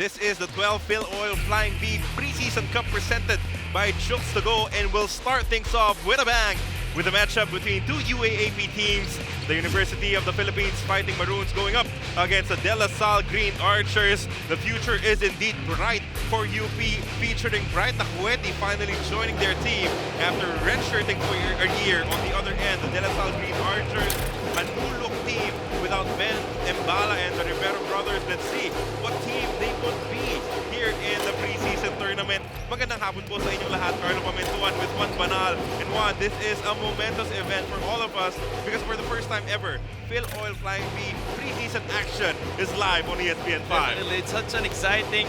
This is the 12 Filoil Flying V Preseason Cup presented by Chooks to Go, and we'll start things off with a bang with a matchup between two UAAP teams. The University of the Philippines Fighting Maroons going up against the De La Salle Green Archers. The future is indeed bright for UP, featuring Bright Nacueti finally joining their team after redshirting for a year. On the other end, the De La Salle Green Archers, a new-look team without Ben Embala and the Rivero brothers. Let's see what team they would be here in the preseason tournament. Magandang hapon po sa inyong lahat. Arlo Pamentuan with Juan Banal. And Juan, this is a momentous event for all of us because for the first time ever, Filoil Flying V preseason action is live on ESPN 5. Definitely. It's such an exciting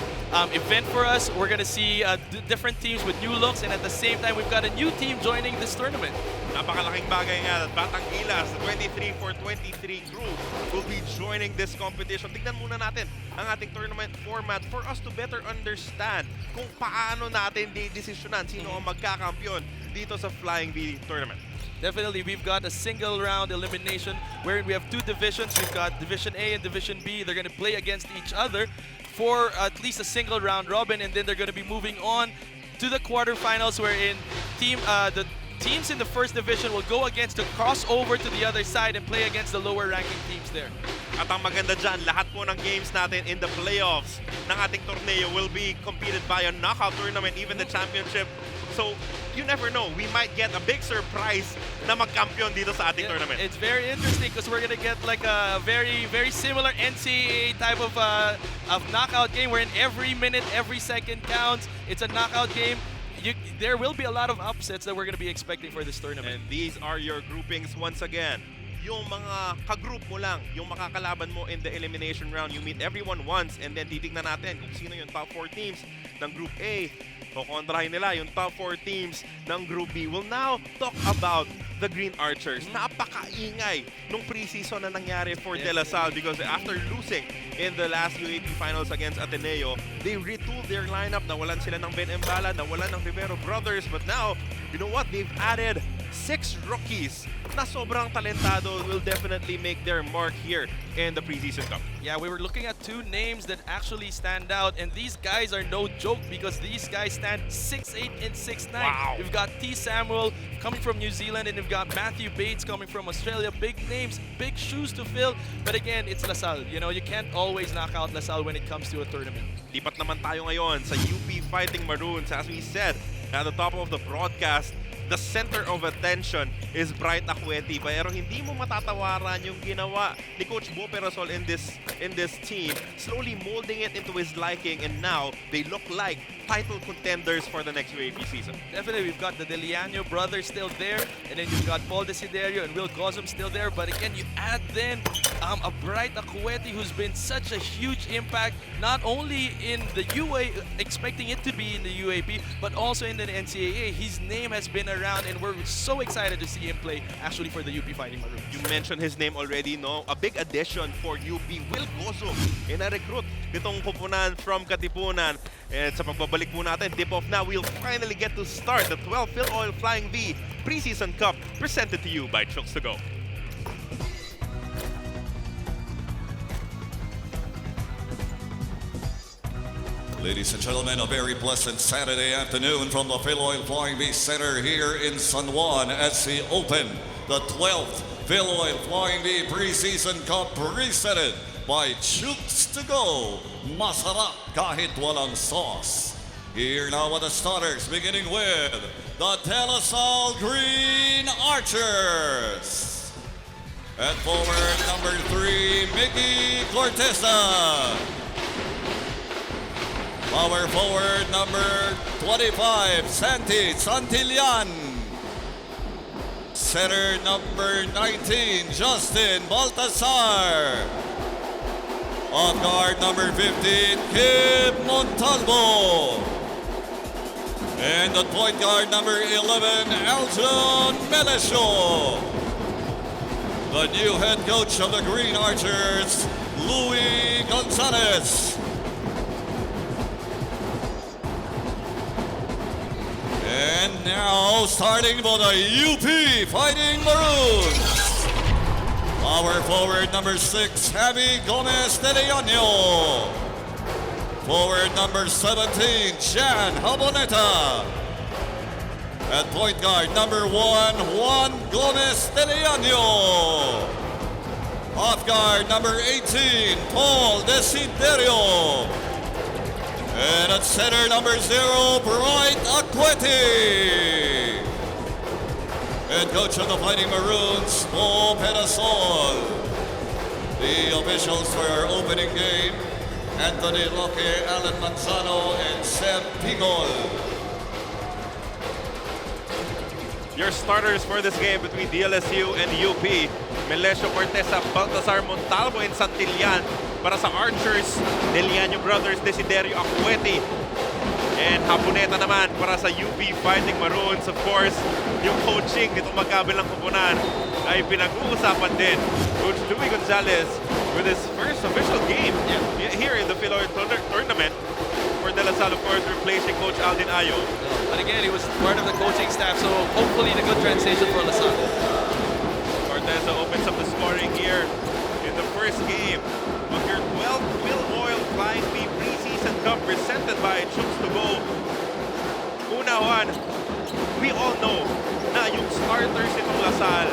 event for us. We're going to see different teams with new looks, and at the same time, we've got a new team joining this tournament. Napakalaking bagay nga. Batang Gilas, the 23 for 23 group will be joining this competition. Tignan muna natin ang ating tournament format for us to better understand kung paano natin didesisyonan sino ang magkakampiyon dito sa Flying V tournament. Definitely, we've got a single round elimination where we have two divisions. We've got Division A and Division B. They're going to play against each other for at least a single round robin, and then they're going to be moving on to the quarterfinals wherein the teams in the first division will go against to cross over to the other side and play against the lower ranking teams there. At ang maganda dyan, lahat po ng games natin in the playoffs ng ating torneo will be competed by a knockout tournament, even the championship. So, you never know. We might get a big surprise na magkampiyon dito sa ating tournament. It's very interesting because we're going to get like a very, very similar NCAA type of knockout game wherein every minute, every second counts. It's a knockout game. There will be a lot of upsets that we're going to be expecting for this tournament. And these are your groupings once again. Yung mga ka-group mo lang, yung makakalaban mo in the elimination round, you meet everyone once and then titignan natin kung sino yung top 4 teams ng Group A. Kukontrahin nila yung top 4 teams ng Group B. We'll now talk about the Green Archers. Napakaingay nung preseason na nangyari for De La Salle because after losing in the last UAP finals against Ateneo, they retooled their lineup. Nawalan sila ng Ben Embala, nawalan ng Rivero brothers, but now, you know what? They've added 6 rookies na sobrang talentado, will definitely make their mark here in the Preseason Cup. Yeah, we were looking at two names that actually stand out, and these guys are no joke because these guys stand 6'8" and 6'9". Wow. We've got T. Samuel coming from New Zealand, and we've got Matthew Bates coming from Australia. Big names, big shoes to fill, but again, it's La Salle. You know, you can't always knock out La Salle when it comes to a tournament. Lipat naman tayo ngayon sa UP Fighting Maroons. As we said at the top of the broadcast, the center of attention is Bright Nacueti, pero hindi mo matatawaran yung ginawa ni Coach Bo Perasol in this team, slowly molding it into his liking, and now they look like title contenders for the next UAP season. Definitely, we've got the Deliano brothers still there, and then you've got Paul Desiderio and Will Gosum still there, but again, you add then a Bright Nacueti who's been such a huge impact, not only in the UA, expecting it to be in the UAP, but also in the NCAA. His name has been around, and we're so excited to see him play actually for the UP Fighting Maroons. You mentioned his name already, no? A big addition for UP, Will Gosum, na recruit nitong kupunan from Katipunan. And sa pagbabalik po natin, tip off now, we'll finally get to start the 12 Filoil Flying V Preseason Cup presented to you by Chooks to Go. Ladies and gentlemen, a very pleasant Saturday afternoon from the Filoil Flying V Center here in San Juan as we open the 12th Filoil Flying V Preseason Cup presented by Chooks to Go. Masarap kahit walang sauce. Here now are the starters, beginning with the De La Salle Green Archers. At forward number 3, Mickey Corteza. Power forward number 25, Santi Santillan. Center number 19, Justin Baltasar. On guard number 15, Kip Montalvo. And the point guard number 11, Elton Melesio. The new head coach of the Green Archers, Louis Gonzalez. And now, starting for the UP Fighting Maroons, Power forward number 6, Javi Gomez de Leonio. Forward number 17, Jan Haboneta. At point guard number 1, Juan Gomez Teliano. Off guard number 18, Paul Desiderio. And at center number 0, Bright Aqueti. Head coach of the Fighting Maroons, Mo Pedasol. The officials for our opening game, Anthony Roque, Alan Manzano, and Seb Pigol. Your starters for this game between DLSU and UP, Melesio Cortesa, Baltasar Montalvo, and Santillan. Para sa Archers, Deliano Brothers, Desiderio Aqueti, and Haboneta naman para sa UP Fighting Maroons. Of course, yung coaching nitong magkabilang kupunan ay pinag-uusapan din. Coach Louis Gonzalez with his first official game here in the Filoil tournament for De La Salle, of course, replacing Coach Aldin Ayo. But again, he was part of the coaching staff, so hopefully the good transition for La Salle. Cortesa opens up the scoring here in the first game of your 12th Filoil Flying V Preseason Cup presented by Chooks to Go. Una, Juan, we all know na yung starters itong La Salle,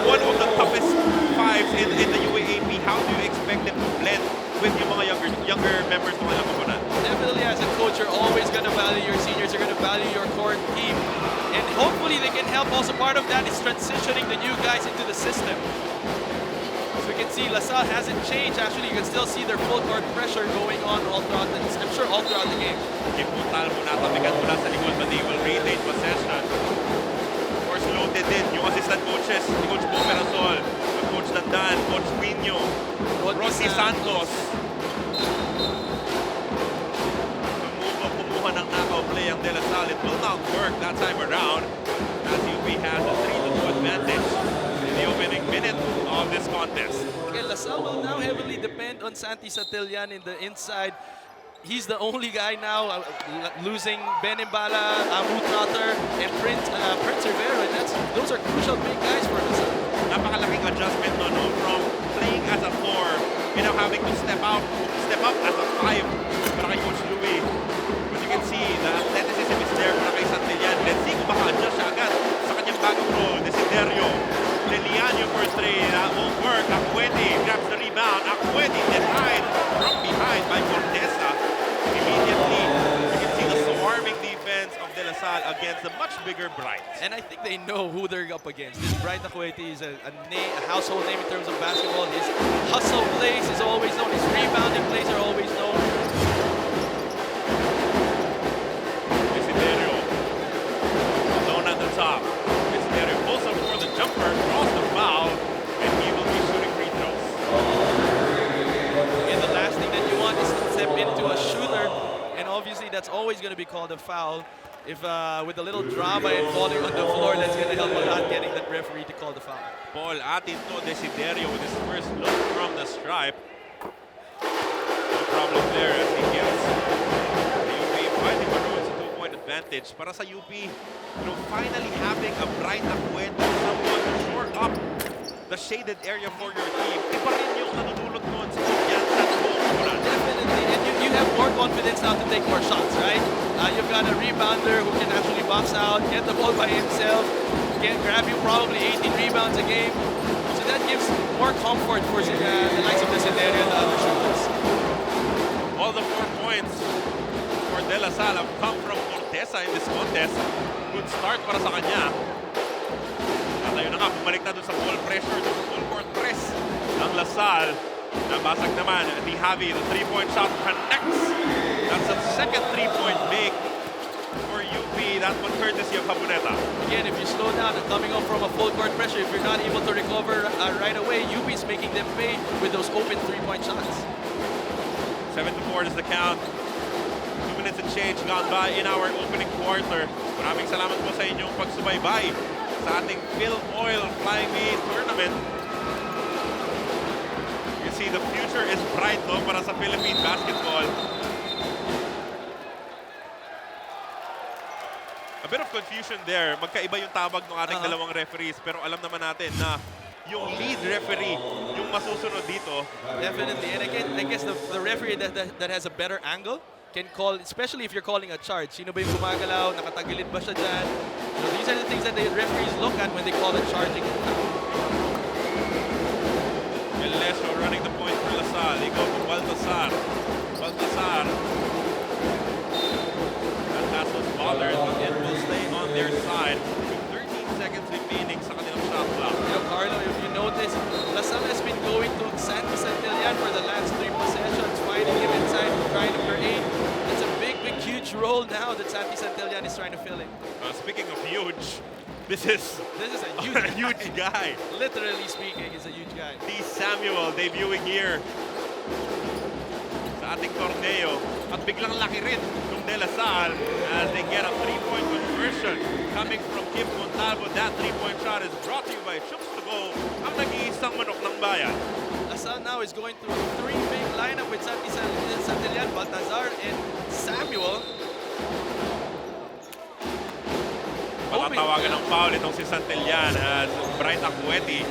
one of the toughest fives in the UAAP. How do you expect them to blend with yung mga younger members ng mga kupunan? Definitely, as a coach, you're always going to value your seniors. You're going to value your core team. And hopefully they can help. Also, part of that is transitioning the new guys into the system. As we can see, La Salle hasn't changed. Actually, you can still see their full court pressure going on all throughout the, I'm sure all throughout the game. Kim Montalvo natabigan mula sa likod, but they will retain possession. Of course, loaded din yung assistant coaches, si Coach Bo Perasol, Coach Dandan, Coach Quino, Rocky Santos. Kumuha ng knockout play ang De La Salle. It will not work that time around as UP has a 3-2 advantage in the opening minute of this contest. Okay, La Salle will now heavily depend on Santi Santillan in the inside. He's the only guy now losing Ben Imbala, Amu Trotter, and Prince Rivera. And those are crucial big guys for La Salle. Napakalaking adjustment no, from playing as a 4 and now having to step up as a 5 para kay Coach Louis. But you can see the athleticism is there para kay Santillan. Let's see kung maka-adjust siya agad sa kanyang bagong role. Desiderio, Leliano for 3. That won't work. Aqueti grabs the rebound. Aqueti denied from behind by Cortesa. Immediately, you can see the swarming defense of De La Salle against the much bigger Bright. And I think they know who they're up against. This Bright Aqueti is a household name in terms of basketball. His hustle plays is always known. His rebounding plays are always known. Desiderio, alone at the top. Desiderio pulls up for the jumper, draws the foul, and he will be shooting free throws. And the last thing that you want is to step into a shooter, and obviously that's always going to be called a foul. If with a little drama and falling on the floor, that's going to help a lot getting that referee to call the foul. Paul Atinto Desiderio with his first look from the stripe. No problem there as he gives the UP Fighting Maroons a 2-point advantage. Para sa UP, finally having a Bright Aqueti, someone to shore up the shaded area for your team. Iba rin yung nanunulot nun sa kumpiyansa ng buong kupunan. Definitely, and you have more confidence now to take more shots, right? You've got a rebounder who can actually box out, get the ball by himself, can grab you probably 18 rebounds a game. So that gives more comfort for the likes of Desiderio and the other shooters. All the 4 points for De La Salle have come from Cortesa in this contest. Good start para sa kanya. At ayun na nga, bumalik na dun sa ball pressure, dun sa full court press ng La Salle. Nabasag naman ni Javi, the 3-point shot connects. That's a second 3-point make for UP. That one courtesy of Haboneta. Again, if you slow down and coming up from a full court pressure, if you're not able to recover right away, UP is making them pay with those open 3-point shots. 7-4 is the count. 2 minutes and change gone by in our opening quarter. Maraming salamat po sa inyong pagsubaybay sa ating Filoil Flying V tournament. You see, the future is bright, no, para sa Philippine basketball. A bit of confusion there. Magkaiba yung tawag ng ating dalawang referees, pero alam naman natin na yung lead referee yung masusunod dito. Definitely. And again, I guess the referee that has a better angle can call, especially if you're calling a charge. Sino ba yung gumagalaw? Nakatagilid ba siya dyan? You know, these are the things that the referees look at when they call a charging. DLSU running the point for Lasal. They go to Baltasar. Baltasar. That pass was bothered, but it will stay on their side. With 13 seconds remaining sa kanilang shot clock. You know, Carlo, if you notice, Lasal has been going to Santi Santillan for the last 3 possessions, fighting him inside, trying to create. That's a big, huge role now that Santi Santillan is trying to fill in. Speaking of huge, this is a huge, a huge guy. Literally speaking, he's a huge guy. D. Samuel debuting here sa ating torneo. At biglang laki rin ng De La Salle as they get a 3-point conversion coming from Kim Montalvo. That 3-point shot is brought to you by Chooks to Go, ang nag-iisang manok ng bayan. Lasal now is going through 3 big lineup with Santi Santillan, Baltazar, and Samuel. Patatawagan ng foul itong si Santillan as Bright Acueti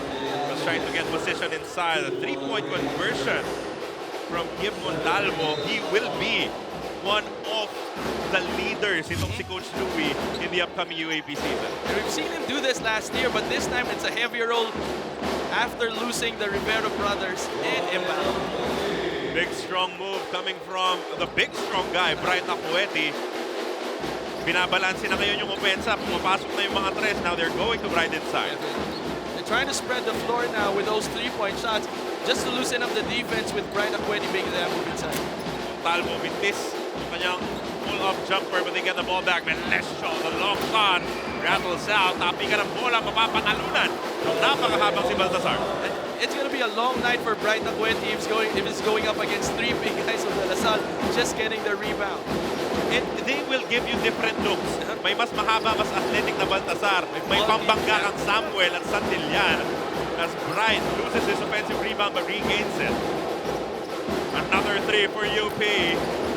was trying to get position inside. A 3-point conversion from Kim Montalvo. He will be one of the leaders itong si Coach Louie in the upcoming UAP season. And we've seen him do this last year, but this time it's a heavier role after losing the Rivero brothers and Imbal. Big strong move coming from the big strong guy, Bright Acueti. Binabalansin na ngayon yung opensa. Pumapasok na yung mga tres. Now they're going to right inside. They're trying to spread the floor now with those 3-point shots just to loosen up the defense with Bright Acueti making that move inside. Montalvo mintis yung kanyang pull-up jumper but they get the ball back. Melesio, the long shot, rattles out. Tapi ka ng bola, mapapanalunan ng napakahabang si Baltasar. It's going to be a long night for Bright Acueti if it's going up against 3 big guys of De La Salle just getting the rebound. And they will give you different looks. May mas mahaba, mas athletic na Baltasar. May pambangga kang Samuel at Santillan as Bright loses his offensive rebound but regains it. Another 3 for UP.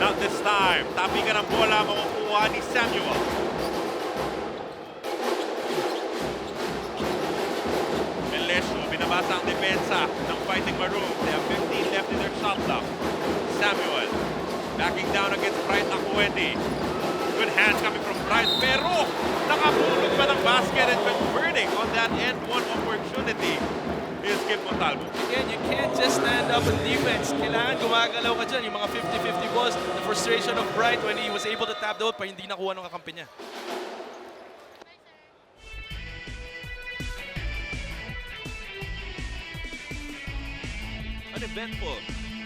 Not this time. Tapi ka ng bola, makukuha ni Samuel. Melesio, binabasa ang depensa ng Fighting Maroons. They have 15 left in their shot clock. Samuel backing down against Bright Acueti. Good hands coming from Bright, pero nakapulot pa ng basket and converting on that end one opportunity is Kim Montalvo. Again, you can't just stand up on defense. Kailangan gumagalaw ka dyan. Yung mga 50-50 balls, the frustration of Bright when he was able to tap the hoop pa hindi nakuha ng kakampi niya. Uneventful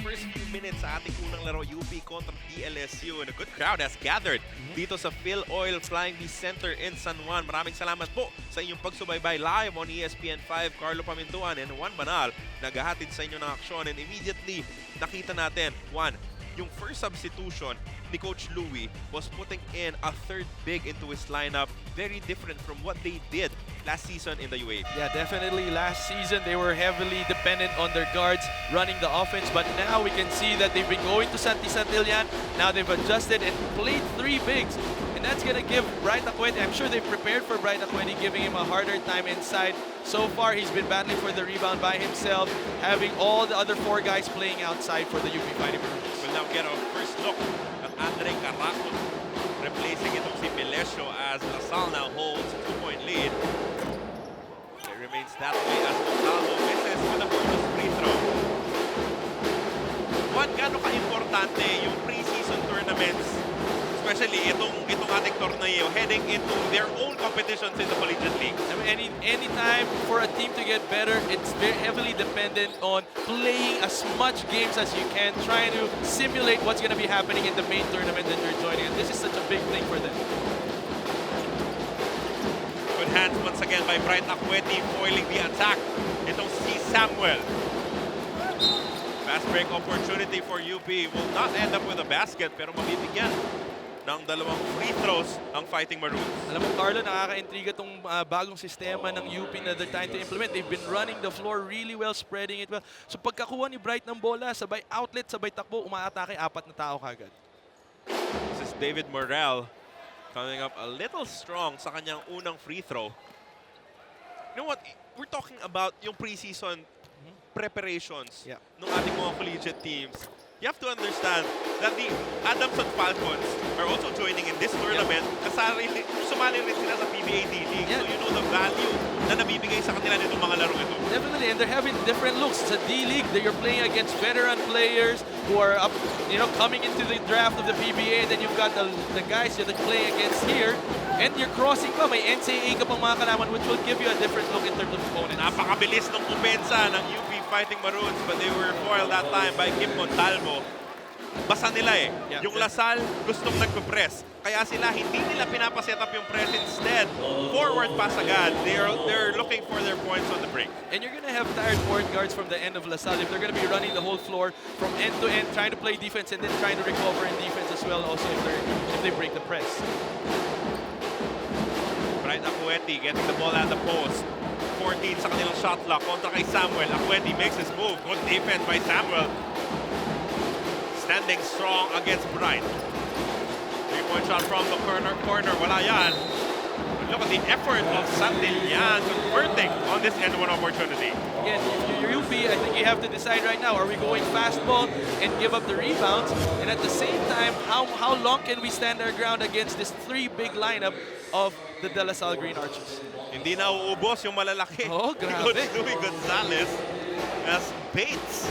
first few minutes sa ating unang laro, UP kontra DLSU, and a good crowd has gathered dito sa Filoil Flying V Center in San Juan. Maraming salamat po sa inyong pagsubaybay live on ESPN5. Carlo Pamintuan and Juan Banal naghahatid sa inyo ng aksyon, and immediately nakita natin, Juan, yung first substitution ni Coach Louie was putting in a third big into his lineup. Very different from what they did last season in the UAP. Yeah, definitely. Last season, they were heavily dependent on their guards running the offense. But now we can see that they've been going to Santi Santillan. Now they've adjusted and played 3 bigs. And that's going to give Bright Acueti, I'm sure they've prepared for Bright Acueti, giving him a harder time inside. So far, he's been battling for the rebound by himself, having all the other 4 guys playing outside for the UP Fighting Maroons. We'll now get our first look at Andre Caraco, replacing itong si Melesio as Lasal now holds a 2-point lead. It remains that way as Montalvo misses with a bonus free throw. Juan, gaano ka-importante yung preseason tournaments, especially itong ating torneo, heading into their own competitions in the collegiate league? I mean, any time for a team to get better, it's very heavily dependent on playing as much games as you can, trying to simulate what's going to be happening in the main tournament that you're joining. And this is such a big thing for them. Good hands once again by Bright Acueti, foiling the attack. Itong si Samuel. Fast break opportunity for UP. Will not end up with a basket, pero mabibigyan ng 2 free throws ang Fighting Maroons. Alam mo, Carlo, nakaka-intriga itong bagong sistema ng UP na they're trying to implement. They've been running the floor really well, spreading it well. So pagkakuha ni Bright ng bola, sabay outlet, sabay takbo, umaatake, 4 na tao kagad. This is David Morel coming up a little strong sa kanyang unang free throw. You know what? We're talking about yung preseason preparations Yeah. ng ating mga collegiate teams. You have to understand that the Adamson Falcons are also joining in this tournament. Sumali rin sila sa PBA D-League. Yeah. So you know the value na nabibigay sa kanila nitong mga laro ito. Definitely, and they're having different looks. It's a D-League that you're playing against veteran players who are up, coming into the draft of the PBA. And then you've got the guys that you're playing against here. And you're crossing pa. May NCAA ka pang mga kalaman, which will give you a different look in terms of opponents. Napakabilis ng kupensa ng UP Fighting Maroons, but they were foiled that time by Kim Montalvo. Basa nila eh. Yeah. Yung Lasal gustong nagpe-press. Kaya sila hindi nila pinapaset up yung press. Instead, forward pass agad. They're looking for their points on the break. And you're going to have tired point guards from the end of LaSalle if they're going to be running the whole floor from end to end, trying to play defense and then trying to recover in defense as well also if they break the press. Bright Acueti getting the ball at the post. 14 sa kanilang shot clock kontra kay Samuel. Acueti makes his move. Good defense by Samuel. Standing strong against Bright. Three-point shot from the corner. Wala yan. Look at the effort of Santillan converting on this end one opportunity. Again, if you're UP, I think you have to decide right now, are we going fastball and give up the rebounds? And at the same time, how long can we stand our ground against this three big lineup of the De La Salle Green Archers? Hindi na uubos yung malalaki. Oh, grabe. Coach Louis Gonzalez as Bates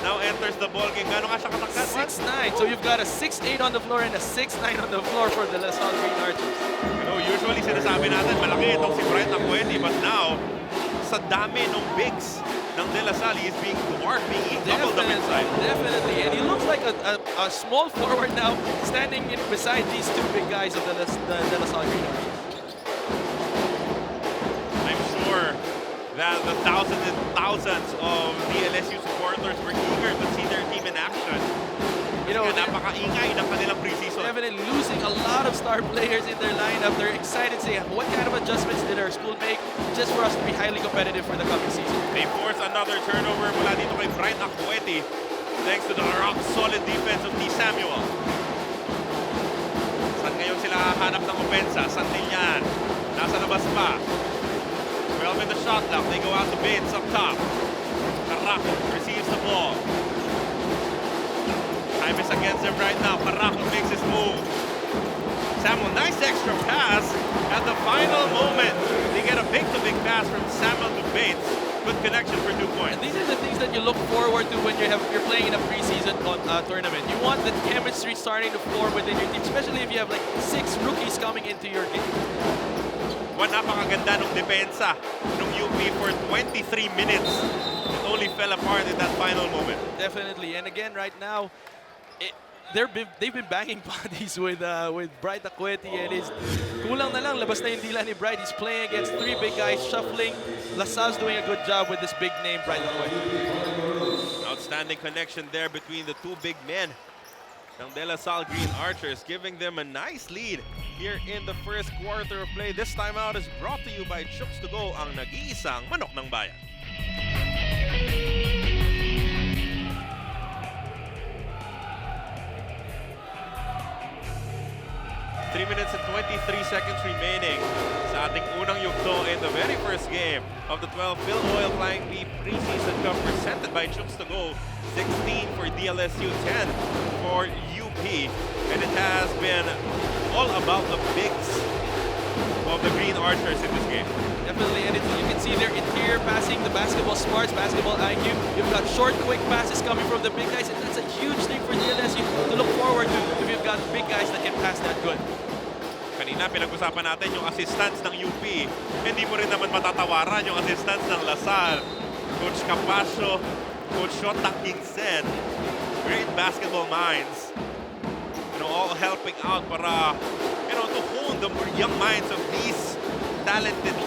now enters the ball game. Gano'n nga siya katangkad? 6'9". So you've got a 6'8" on the floor and a 6'9" on the floor for the De La Salle Green Archers. Usually sinasabi natin malaki itong si Bright Acueti, but now sa dami ng bigs ng De La Salle, he's being dwarfed, being doubled up inside. Definitely, and he looks like a small forward now, standing in beside these two big guys of the De La Salle Green Archers. I'm sure that the thousands and thousands of DLSU supporters were eager to see their team in action. Napaka-ingay ng kanilang preseason. Definitely losing a lot of star players in their lineup. They're excited to say what kind of adjustments did our school make just for us to be highly competitive for the coming season. They force another turnover mula dito kay Bright Acueti thanks to the rock-solid defense of T. Samuel. Saan ngayon sila hanap ng opensa? Santillan. Nasa labas pa. 12 in the shot clock. They go out to Bates up top. Caraco receives the ball. Time is against him right now. Caraco makes his move. Samuel, nice extra pass at the final moment. They get a big-to-big pass from Samuel to Bates. Good connection for 2 points. And these are the things that you look forward to when you're playing in a preseason tournament. You want the chemistry starting to form within your team, especially if you have like 6 rookies coming into your game. Napakaganda ng depensa ng UP for 23 minutes. It only fell apart in that final moment. Definitely, and again, right now, they've been banging bodies with Bright Acueti, and kulang na lang, labas na yung dila ni Bright. He's playing against 3 big guys, shuffling. LaSalle's doing a good job with this big name, Bright Acueti. Outstanding connection there between the 2 big men ng De La Salle Green Archers, giving them a nice lead here in the first quarter of play. This time out is brought to you by Chooks to Go, ang nag-iisang manok ng bayan. Three minutes and 23 seconds remaining sa ating unang yugto in the very first game of the 12 Filoil Flying V Preseason Cup presented by Chooks to Go. 16 for DLSU, 10 for UP. And it has been all about the bigs of the Green Archers in this game. Definitely, and you can see their interior passing, the basketball smarts, basketball IQ. You've got short, quick passes coming from the big guys, and that's a huge thing for DLSU to look forward to if you've got big guys that can pass that good. Kanina pinag-usapan natin yung assistants ng UP. Hindi mo rin naman matatawaran yung assistants ng LaSalle. Coach Capasio, Coach Shota Kingsen. Great basketball minds. All helping out para, to hone the young minds of these talented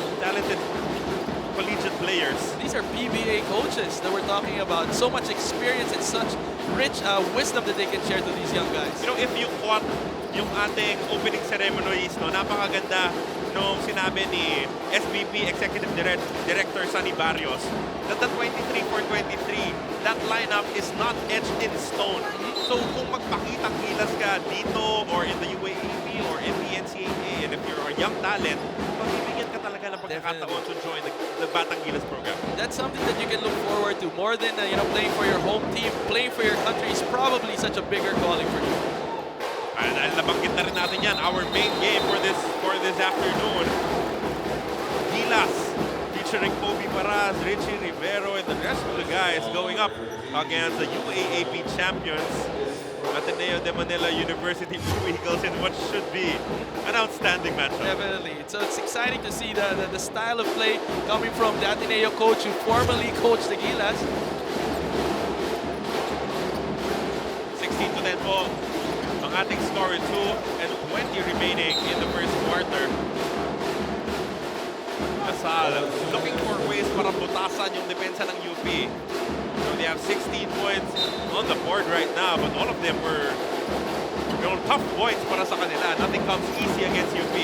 collegiate players. These are PBA coaches that we're talking about. So much experience and such rich wisdom that they can share to these young guys. If you caught yung ating opening ceremonies, napakaganda nung sinabi ni SVP Executive Director Sunny Barrios that the 23 for 23, that lineup is not etched in stone. So kung magpakitang kilas ka dito or in the UAAP or in the NCAA, and if you're a young talent, magbibigyan ka talaga ng pagkakataon to join the Batang Gilas program. That's something that you can look forward to more than playing for your home team. Playing for your country is probably such a bigger calling for you. And dahil nabanggit na rin natin yan, our main game for this afternoon, Gilas, featuring Kobe Paraz, Richie Rivero, and the rest of the guys going up against the UAAP champions, Ateneo de Manila University Blue Eagles, in what should be an outstanding matchup. Definitely. So it's exciting to see the style of play coming from the Ateneo coach who formerly coached the Gilas. 16-10 po ang ating score, 2:20 remaining in the first quarter. Lasal looking for ways para butasan yung depensa ng UP. So they have 16 points on the board right now, but all of them were tough points para sa kanila. Nothing comes easy against UP.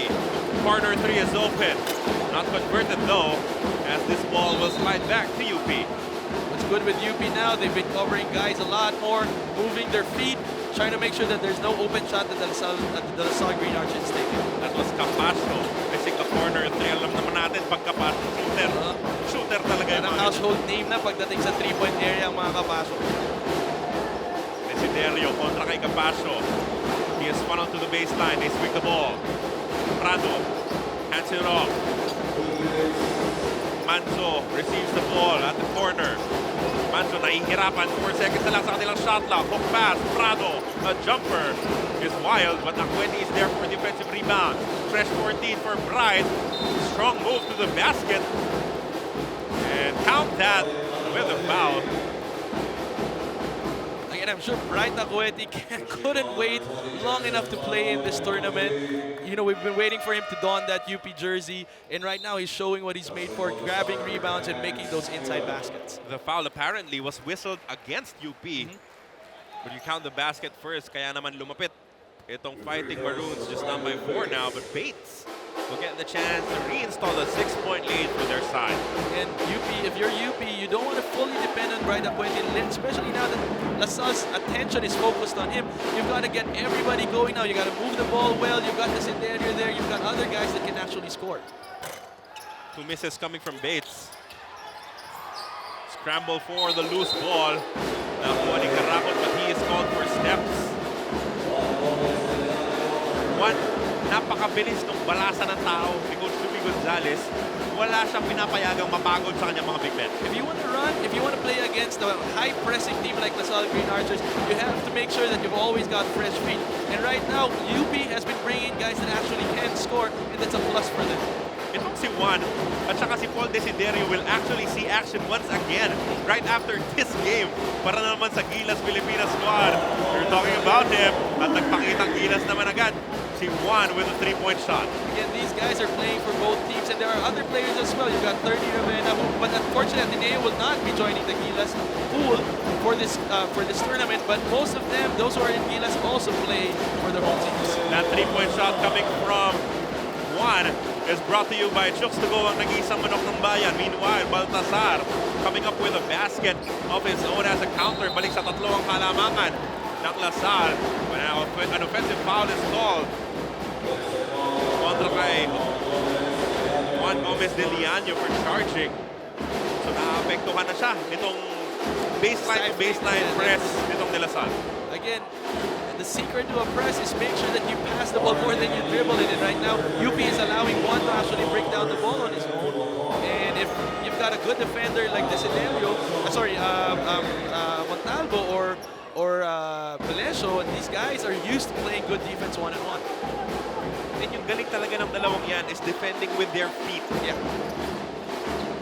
Corner 3 is open. Not converted though, as this ball will slide back to UP. What's good with UP now, they've been covering guys a lot more, moving their feet, trying to make sure that there's no open shot that the LaSalle Green Archers is taking. That was Capasco. Kasi ka-corner 3, alam naman natin pag Capasco shooter. Shooter talaga Yan ang household name na pagdating sa 3-point area ang mga kapasok. Desiderio kontra kay Capasco. He is funneled to the baseline. They swing the ball. Prado hands it off. Manso receives the ball at the corner. Manso nahihirapan. 4 seconds na lang sa kanilang shot clock. Hook pass. Prado. A jumper is wild, but Acueti is there for a defensive rebound. Fresh 14 for Bright. Strong move to the basket. And count that with a foul. Again, I'm sure Bright Acueti couldn't wait long enough to play in this tournament. We've been waiting for him to don that UP jersey, and right now he's showing what he's made for, grabbing rebounds and making those inside baskets. The foul apparently was whistled against UP. But you count the basket first, kaya naman lumapit itong Fighting Maroons, just down by 4 now, but Bates will get the chance to reinstall a 6-point lead for their side. And UP, if you're UP, you don't want to fully depend on Bright Acueti, especially now that LaSalle's attention is focused on him. You've got to get everybody going now. You got to move the ball well. You've got this interior there. You've got other guys that can actually score. 2 misses coming from Bates. Scramble for the loose ball. Nakuha ni Caracol, but he is called for steps. Napakabilis ng balasa ng tao ni Coach Luis Gonzalez. Wala siyang pinapayagang mapagod sa kanyang mga big men. If you want to run, if you want to play against a high-pressing team like LaSalle Green Archers, you have to make sure that you've always got fresh feet. And right now, UP has been bringing guys that actually can score, and that's a plus for them. Itong si Juan at saka si Paul Desiderio will actually see action once again right after this game para naman sa Gilas Pilipinas squad. We're talking about him at nagpakitang Gilas naman agad. Si Juan with a 3-point shot. Again, these guys are playing for both teams, and there are other players as well. You've got 30 Ravenna, but unfortunately, Ateneo will not be joining the Gilas pool for this tournament. But most of them, those who are in Gilas, also play for their home teams. That 3-point shot coming from Juan is brought to you by Chooks to Go, ang nag-iisang manok ng bayan. Meanwhile, Baltasar coming up with a basket of his own as a counter. Balik sa tatlo ang halamangan ng LaSalle. An offensive foul is called kontra kay Juan Gomez de Liano for charging. So naapektuhan na siya itong baseline press nitong de La Salle. Again, the secret to a press is make sure that you pass the ball more than you dribble it. And right now, UP is allowing Juan to actually break down the ball on his own. And if you've got a good defender like Desiderio, Montalvo or Valesio, and these guys are used to playing good defense one-on-one. And yung galing talaga ng dalawang yan is defending with their feet. Yeah.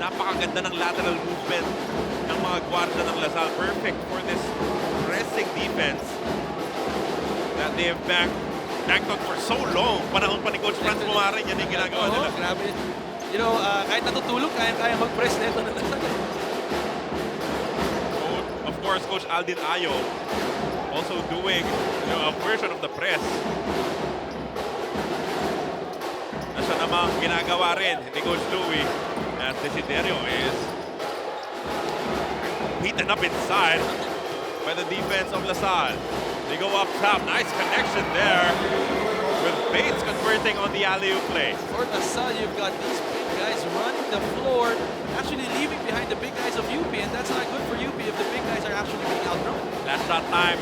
Napakaganda ng lateral movement ng mga gwardiya ng LaSalle. Perfect for this pressing defense that they have backed on for so long. Panahon pa ni Coach Franz Pumarin, yan yung ginagawa nila. Grabe. Kahit natutulog, kaya mag-press neto na lang. Of course, Coach Aldin Ayo also doing a version of the press. Na siya namang ginagawa rin ni Coach Louie. As Desiderio is beaten up inside by the defense of LaSalle. They go up top. Nice connection there with Bates converting on the alley-oop play. For LaSalle, you've got these big guys running the floor, actually leaving behind the big guys of UP, and that's not good for UP if the big guys are actually being outrun. Last shot time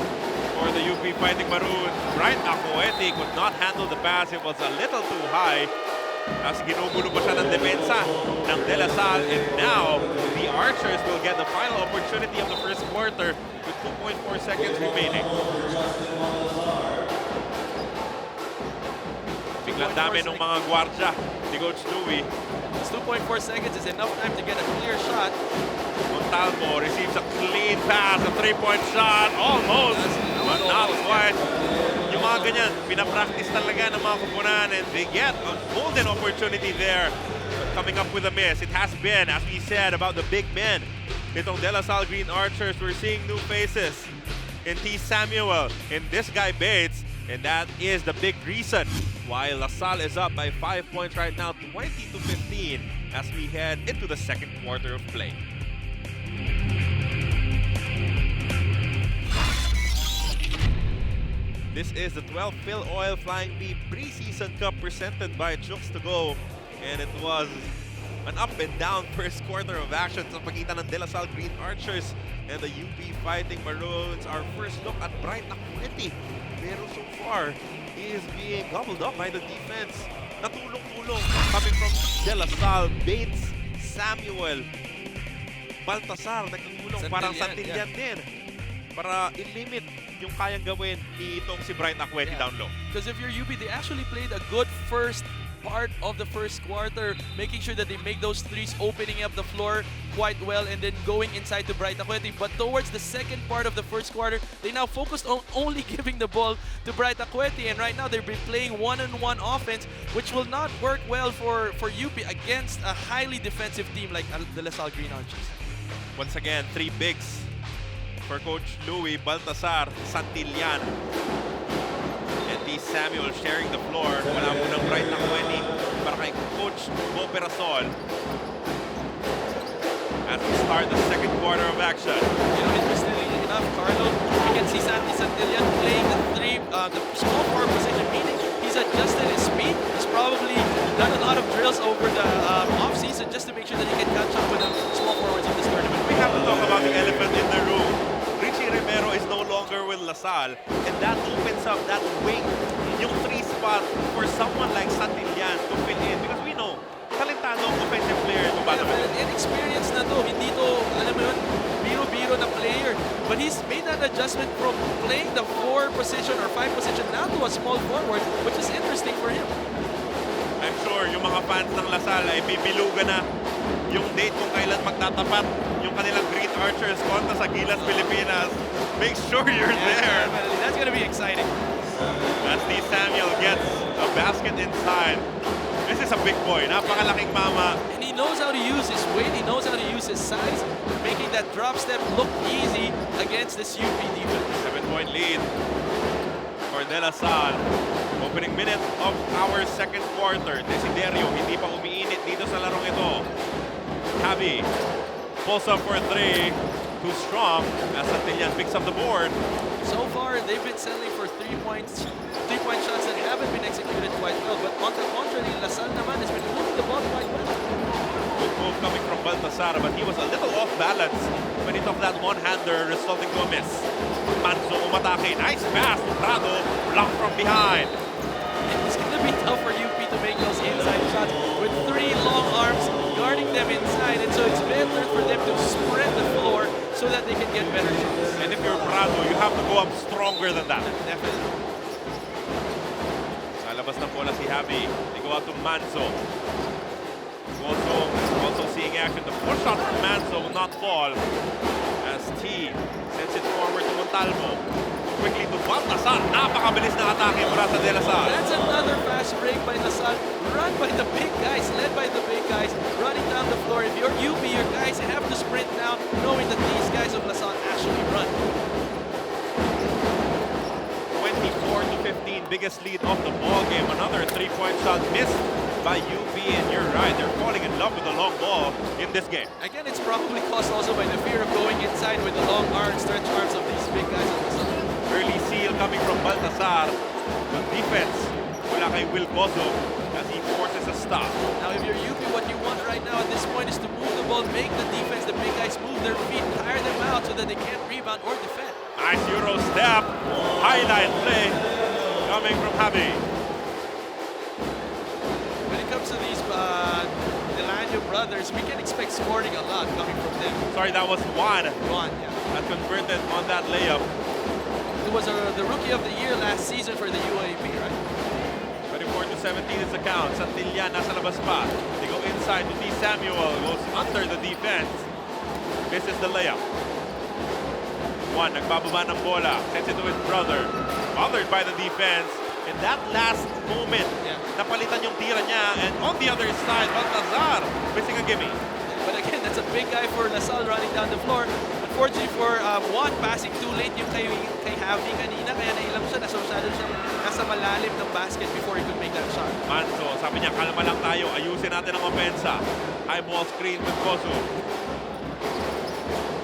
for the UP Fighting Maroons. Bright Acoeti could not handle the pass. It was a little too high. As ginugulo pa siya ng depensa ng De La Salle. And now, the Archers will get the final opportunity of the first quarter with 2.4 seconds remaining. Biglang dami ng mga gwardya ni Coach Louie. This 2.4 seconds is enough time to get a clear shot. Montalvo receives a clean pass, a three-point shot, almost, but not quite. Yung mga ganyan, pinapractice talaga ng mga kupunan, and they get a golden opportunity there. But coming up with a miss, it has been, as we said, about the big men. Itong De La Salle Green Archers, we're seeing new faces in T. Samuel, and this guy Bates, and that is the big reason why La Salle is up by 5 points right now, 20-15, as we head into the second quarter of play. This is the 12th Filoil Flying V Preseason Cup presented by Jux to Go, and it was an up and down first quarter of action sa pagitan ng De La Salle Green Archers and the UP Fighting Maroons. Our first look at Bright Akueti, pero so far he is being gobbled up by the defense. Natulong-tulong coming from De La Salle, Bates, Samuel, Baltasar, nagtutulong parang Santillan din para i-limit yung kayang gawin ni itong si Bright Akueti down low. Because if you're UP, they actually played a good first part of the first quarter, making sure that they make those threes, opening up the floor quite well, and then going inside to Bright Akueti. But towards the second part of the first quarter, they now focused on only giving the ball to Bright Akueti, and right now they're playing one-on-one offense, which will not work well for UP against a highly defensive team like the La Salle Green Archers. Once again, three bigs for Coach Louie, Baltasar, Santillan, and D. Samuel sharing the floor. Wala munang Bright Akueti para kay Coach Boperasol as we start the second quarter of action. You know, interestingly enough, Carlo, you can see Santillan playing the small forward position, meaning he's adjusted his speed. He's probably done a lot of drills over the off-season just to make sure that he can catch up with the small forwards in this tournament. We have to talk about the elephant in the room. Richie Rivero is no longer with La Salle, and that opens up that wing, yung three spot for someone like Santillan to fill in, because we know talentado offensive player ito ba naman. Inexperienced na to, hindi to, alam mo yun, biro-biro na player. But he's made that adjustment from playing the 4 position or 5 position now to a small forward, which is interesting for him. I'm sure yung mga fans ng La Salle ay bibilugan na yung date kung kailan magtatapat yung kanilang Green Archers kontra sa Gilas, Pilipinas. Make sure you're there. That's gonna be exciting. As D. Samuel gets a basket inside. This is a big boy, napakalaking mama. And he knows how to use his weight, he knows how to use his size, making that drop step look easy against this UP defense. 7-point lead for De La Salle. Opening minute of our second quarter. Desiderio, hindi pa umiinit dito sa larong ito. Javi pulls up for 3. Too strong as Santillan picks up the board. So far, they've been settling for 3-point shots that haven't been executed quite well. But on the contrary, La Salle naman has been moving the ball quite well. Good move coming from Baltasar, but he was a little off balance when he took that one-hander, resulting to a miss. Manzo umatake. Nice pass to Prado. Blocked from behind. It's going to be tough for UP to make those inside shots with 3 long arms guarding them inside. And so it's better for them to spread the floor so that they can get better shots. And if you're Prado, you have to go up stronger than that. Definitely. Sa labas ng bola si Javi. They go out to Manzo. Also seeing action. The push shot from Manzo will not fall as T sends it forward to Montalvo. Quickly to Baltasar. Napakabilis na atake mula sa De La Salle. That's another fast break by La Salle. Run by the big guys, led by the big guys, running down the floor. If you're UP, your guys have to sprint now, knowing that these guys of La Salle actually run. 24-15, biggest lead of the ball game. Another 3-point shot missed by UP, and you're right, they're falling in love with the long ball in this game. Again, it's probably caused also by the fear of going inside with the long arms, stretch arms of these big guys of La Salle. Early seal coming from Baltasar. But defense, wala kay Will Gozo as he forces gets a stop. Now, if you're UP, what you want right now at this point is to move the ball, make the defense, the big guys move their feet, tire them out so that they can't rebound or defend. Nice Euro step. Highlight play coming from Javi. When it comes to these DLSU brothers, we can expect scoring a lot coming from them. Sorry, that was Juan Yeah. that converted on that layup. It was the Rookie of the Year last season for the UAP, right? 24-17 is the count. Santillan nasa labas pa. They go inside to D. Samuel. Goes under the defense. Misses the layup. Juan nagbababa ng bola. Sends it to his brother. Bothered by the defense. In that last moment, napalitan yung tira niya. And on the other side, Baltazar missing a gimme. But again, that's a big guy for LaSalle running down the floor. Unfortunately for Juan, passing too late yung kay Javi kanina. Kaya nailam siya, nasosyado siya nasa malalim ng basket before he could make that shot. Manso, sabi niya, kalma lang tayo. Ayusin natin ang opensa. High ball screen with Kosu.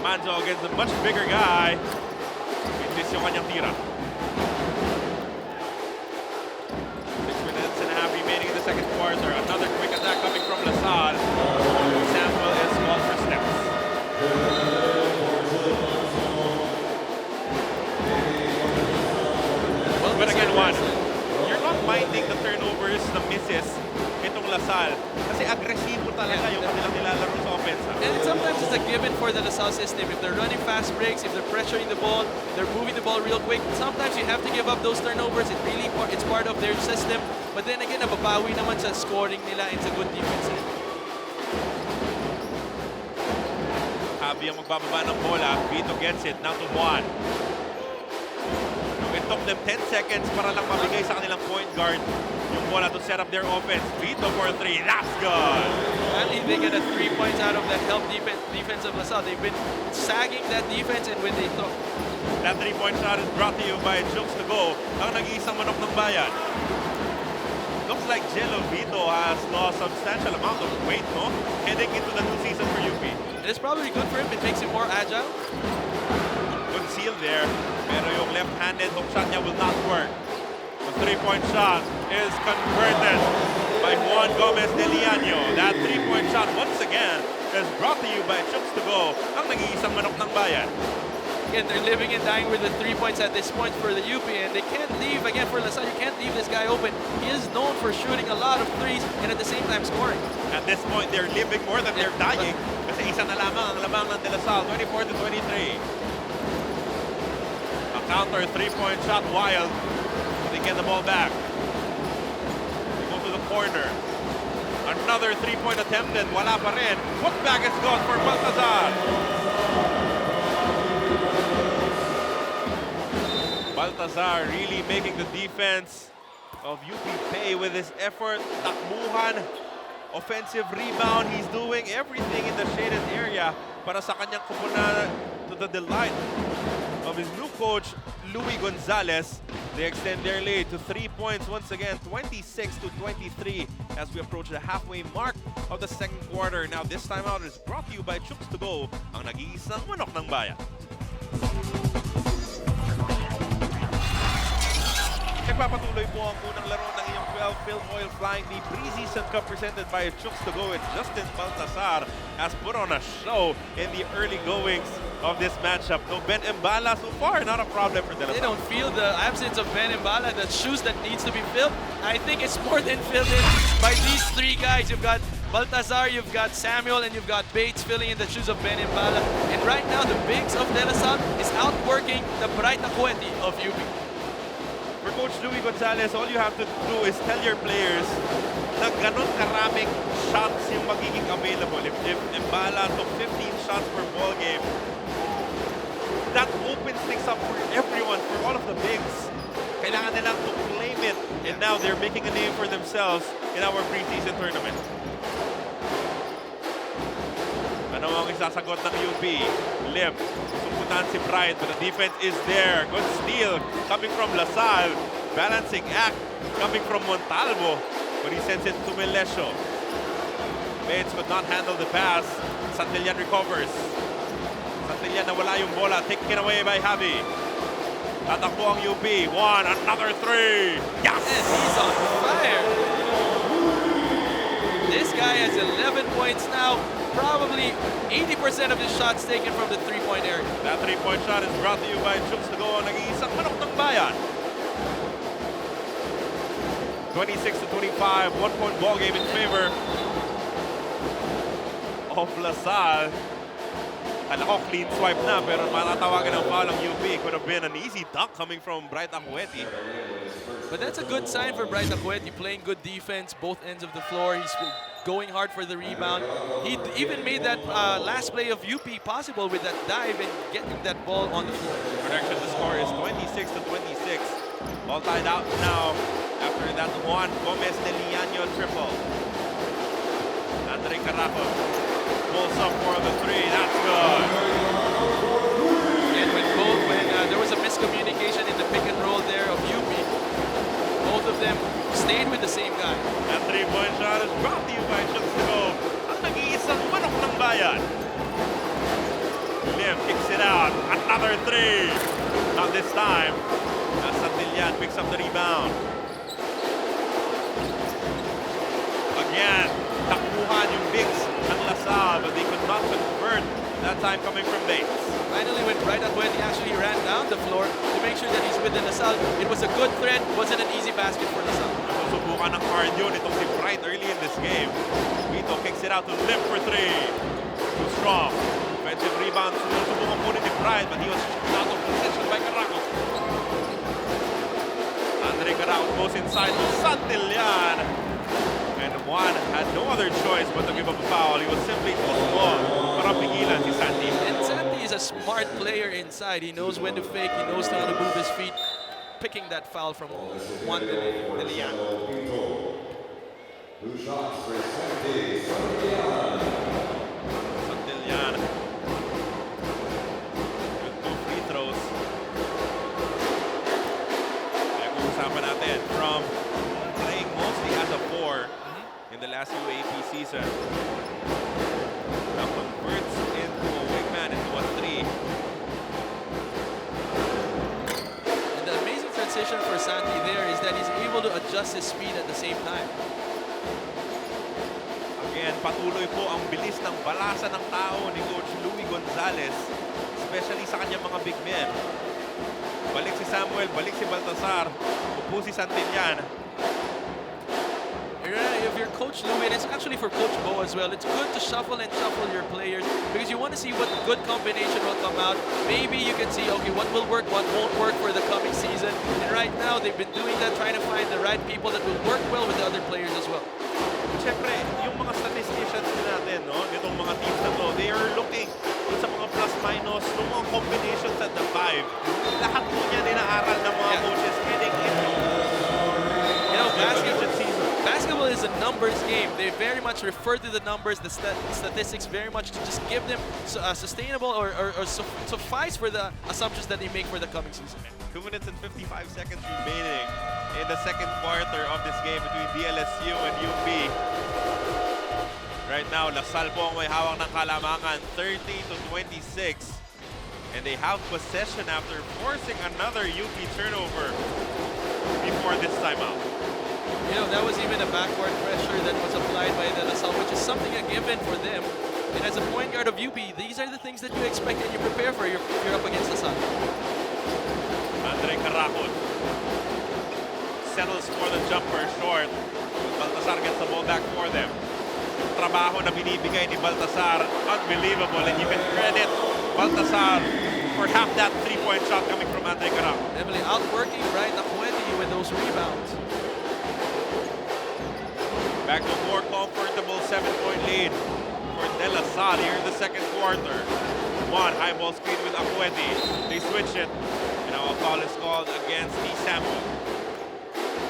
Manso against a much bigger guy. Miss yung kanyang tira. 6 minutes and a half remaining in the second quarter. Another quick attack coming from LaSalle. Samuel is called for steps. But again, Juan, you're not minding the turnovers, the misses, itong LaSalle. Kasi agresibo talaga yung kanilang nilalaro sa offense. And sometimes it's a given for the LaSalle system. If they're running fast breaks, if they're pressuring the ball, they're moving the ball real quick, sometimes you have to give up those turnovers. It's part of their system. But then again, nababawi naman sa scoring nila. It's a good defense. Javi ang magbababa ng bola. Vito gets it. Now to Juan. It took them 10 seconds para lang mabigay sa kanilang point guard yung bola to set up their offense. Vito for 3. That's good. At least they get a 3 points out of that help defense of LaSalle. They've been sagging that defense, and when they throw. That 3-point shot is brought to you by Jokes to Go, ang nag-iisang manok ng bayan. Looks like Jello Vito has lost substantial amount of weight, no? Heading into the new season for UP. It's probably good for him. It makes him more agile. Good seal there, pero yung left-handed hook shot niya will not work. The 3-point shot is converted by Juan Gomez de Liano. That 3-point shot, once again, is brought to you by Chooks to Go, ang nag-iisang manok ng bayan. Again, they're living and dying with the 3 points at this point for the UP, and they can't leave, again, for LaSalle, you can't leave this guy open. He is known for shooting a lot of threes and at the same time scoring. At this point, they're living more than they're dying kasi isa na lamang ang lamang ng De La Salle, 24-23. A counter 3-point shot, Wild. They get the ball back. They go to the corner. Another 3-point attempted, wala pa rin. Putback is gone for Baltazar. Baltazar really making the defense of UP pay with his effort. Takbuhan, offensive rebound. He's doing everything in the shaded area para sa kanyang kupunan, to the delight of his new coach, Louis Gonzalez. They extend their lead to 3 points once again, 26-23 as we approach the halfway mark of the second quarter. Now this time out is brought to you by Chooks to Go, ang nag-iisang manok ng bayan. Nagpapatuloy po ang unang laro ng iyong 12 Filoil Flying V Preseason Cup presented by Chooks to Go, and Justin Baltazar has put on a show in the early goings of this matchup. No Ben Mbala so far, not a problem for De La Salle. They don't feel the absence of Ben Mbala, the shoes that needs to be filled. I think it's more than filled in by these 3 guys. You've got Baltazar, you've got Samuel, and you've got Bates filling in the shoes of Ben Mbala. And right now, the bigs of De La Salle is outworking the bright Acueti of UP. For Coach Louis Gonzalez, all you have to do is tell your players na ganun karaming shots yung magiging available. If Mbala took 15 shots per ball game, that opens things up for everyone, for all of the bigs. Kailangan nilang to claim it, and now they're making a name for themselves in our preseason tournament. Ano ang isasagot ng UP? Lim, sumputan si Bright, but the defense is there. Good steal coming from LaSalle. Balancing act coming from Montalvo, but he sends it to Melesio. Bates could not handle the pass. Santillan recovers. Santillan nawala yung bola, taken away by Javi. Tatakbo ang UP. One, another 3. Yes! And he's on fire. This guy has 11 points now. Probably 80% of his shots taken from the three-point area. That three-point shot is brought to you by Chooks to go. Nag-iisang manok ng bayan. 26-25, 1-point ball game in favor of LaSalle. Kala ko clean swipe na, pero matatawagan ng foul ang UP. Could have been an easy dunk coming from Bright Acueti. But that's a good sign for Bright Acueti, playing good defense, both ends of the floor. He's going hard for the rebound. He even made that last play of UP possible with that dive and getting that ball on the floor. Projection, the score is 26-26. All tied out now after that Juan Gomez de Liano triple. Andre Caraco pulls up for the three. That's good. And when there was a miscommunication in the pick and roll there of UP, both of them stayed with the same guy. That three-point shot is brought to you by Chooks to go. Ang nag-iisang manok ng bayan. Lim kicks it out. Another three. Not this time. Santillan picks up the rebound. Again, takbuhan yung bigs ng LaSalle, but they could not convert. That time coming from Bates. Finally, when Bright Acueti actually ran down the floor to make sure that he's with the LaSalle, it was a good threat. Wasn't an easy basket for LaSalle. Susubukan ng cardio nitong si Bright early in this game. Vito kicks it out to Lim for three. Too strong. Offensive rebound. Susubukan po ni Bright, but he was out of position by Caraco. Andre Caraco goes inside to Santillan. And Juan had no other choice but to give up a foul. He was simply too small para pigilan si Santi. And Santi is a smart player inside. He knows when to fake. He knows how to move his feet. Picking that foul from Juan de Liano. Two shots for Santillan. Santillan with 2 free throws. Pinag-uusapan natin from playing mostly as a 4 in the last UAP season. Now converts into a wingman into a 3. And the amazing transition for Santi there is that he's able to adjust his speed at the same time. Again, patuloy po ang bilis ng balasan ng tao ni Coach Louie Gonzalez, especially sa kanyang mga big men. Balik si Samuel, balik si Baltasar, upo si Santillan. If you're Coach Louie, and it's actually for Coach Bo as well, it's good to shuffle and shuffle your players because you want to see what good combination will come out. Maybe you can see, okay, what will work, what won't work for the coming season. And right now, they've been doing that, trying to find the right people that will work well with the other players as well. Siyempre, yung mga statisticians natin, no, nitong mga teams na to, they are looking sa mga plus-minus, yung mga combinations at the 5. Lahat po niya dinaaral ng mga coaches heading into basketball is a numbers game. They very much refer to the numbers, the statistics very much to just give them sustainable or suffice for the assumptions that they make for the coming season. 2 minutes and 55 seconds remaining in the second quarter of this game between DLSU and UP. Right now, LaSalle po ang may hawak ng kalamangan, 30-26. And they have possession after forcing another UP turnover before this timeout. You know, that was even a backward pressure that was applied by the LaSalle, which is something a given for them. And as a point guard of UP, these are the things that you expect and you prepare for. You're up against LaSalle. Andre Caraco settles for the jumper short. Baltasar gets the ball back for them. Yung trabaho na binibigay ni Baltasar, unbelievable. And you can credit Baltasar for half that three-point shot coming from Andre Caraco. Definitely outworking Bright Acueti with those rebounds. Back to a more comfortable 7-point lead for De La Salle here in the second quarter. One high ball screen with Acueti. They switch it. And now a foul is called against the Samuel.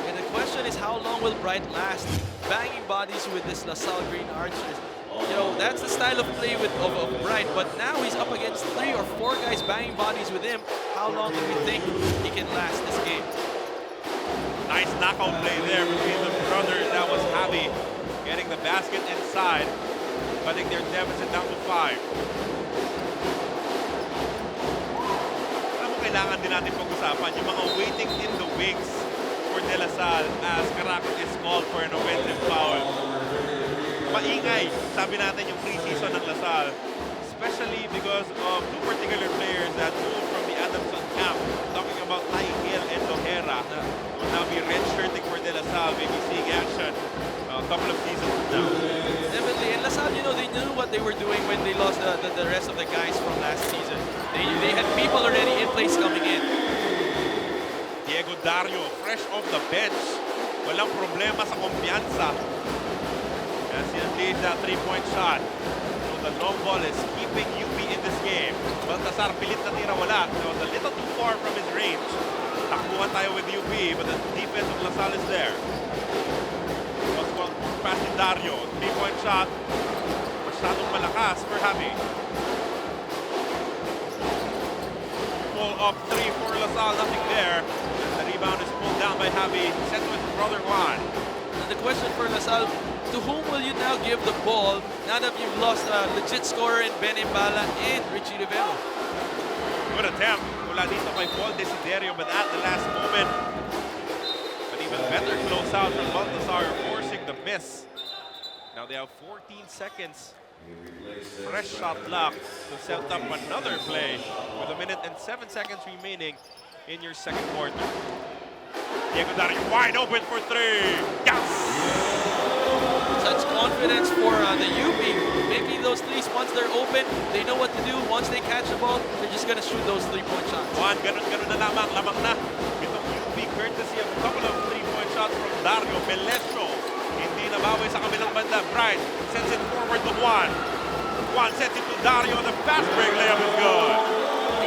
And the question is, how long will Bright last banging bodies with this LaSalle Green Archers? You know, that's the style of play of Bright, but now he's up against 3 or 4 guys banging bodies with him. How long do we think he can last this game? Nice knockout play there between the brothers. That was Javi getting the basket inside, cutting their deficit down to 5. Alam mo, kailangan din natin pag-usapan yung mga waiting in the wings for De La Salle as Caraco is called for an offensive foul. maingay, sabi natin yung preseason ng Lasal. Especially because of two particular players that moved from the Adamson camp. Talking about Taihil and Lohera. Will now be redshirting for De La Salle. Maybe seeing action a couple of seasons from now. Definitely. And Lasal, you know, they knew what they were doing when they lost the rest of the guys from last season. They had people already in place coming in. Diego Dario, fresh off the bench. Walang problema sa kumpiyansa. As he unleashed that three-point shot. So the long ball is keeping UP in this game. Baltasar, pilit na tira, wala. That was a little too far from his range. Takbuhan tayo with UP, but the defense of LaSalle is there. Pass ni Dario, three-point shot. Masyadong malakas for Javi. Pull up three for LaSalle, nothing there. The rebound is pulled down by Javi, sent to his brother Juan. And the question for Lasal, to whom will you now give the ball now that you've lost a legit scorer in Ben Imbala and Richie Rivero? Good attempt. Mula dito kay Paul Desiderio, but at the last moment, an even better close out from Baltasar, forcing the miss. Now they have 14 seconds. Fresh shot clock to set up another play with 1 minute and 7 seconds remaining in your second quarter. Diego Dario wide open for three. Yes! Such confidence for the UP, making those threes once they're open. They know what to do. Once they catch the ball, they're just gonna shoot those three-point shots. Juan, ganun-ganun na lamang na. Itong UP courtesy of a couple of three-point shots from Dario. Melesio, hindi nabawi sa kabilang banda. Bright sends it forward to Juan. Juan sends it to Dario. The fast break layup is good.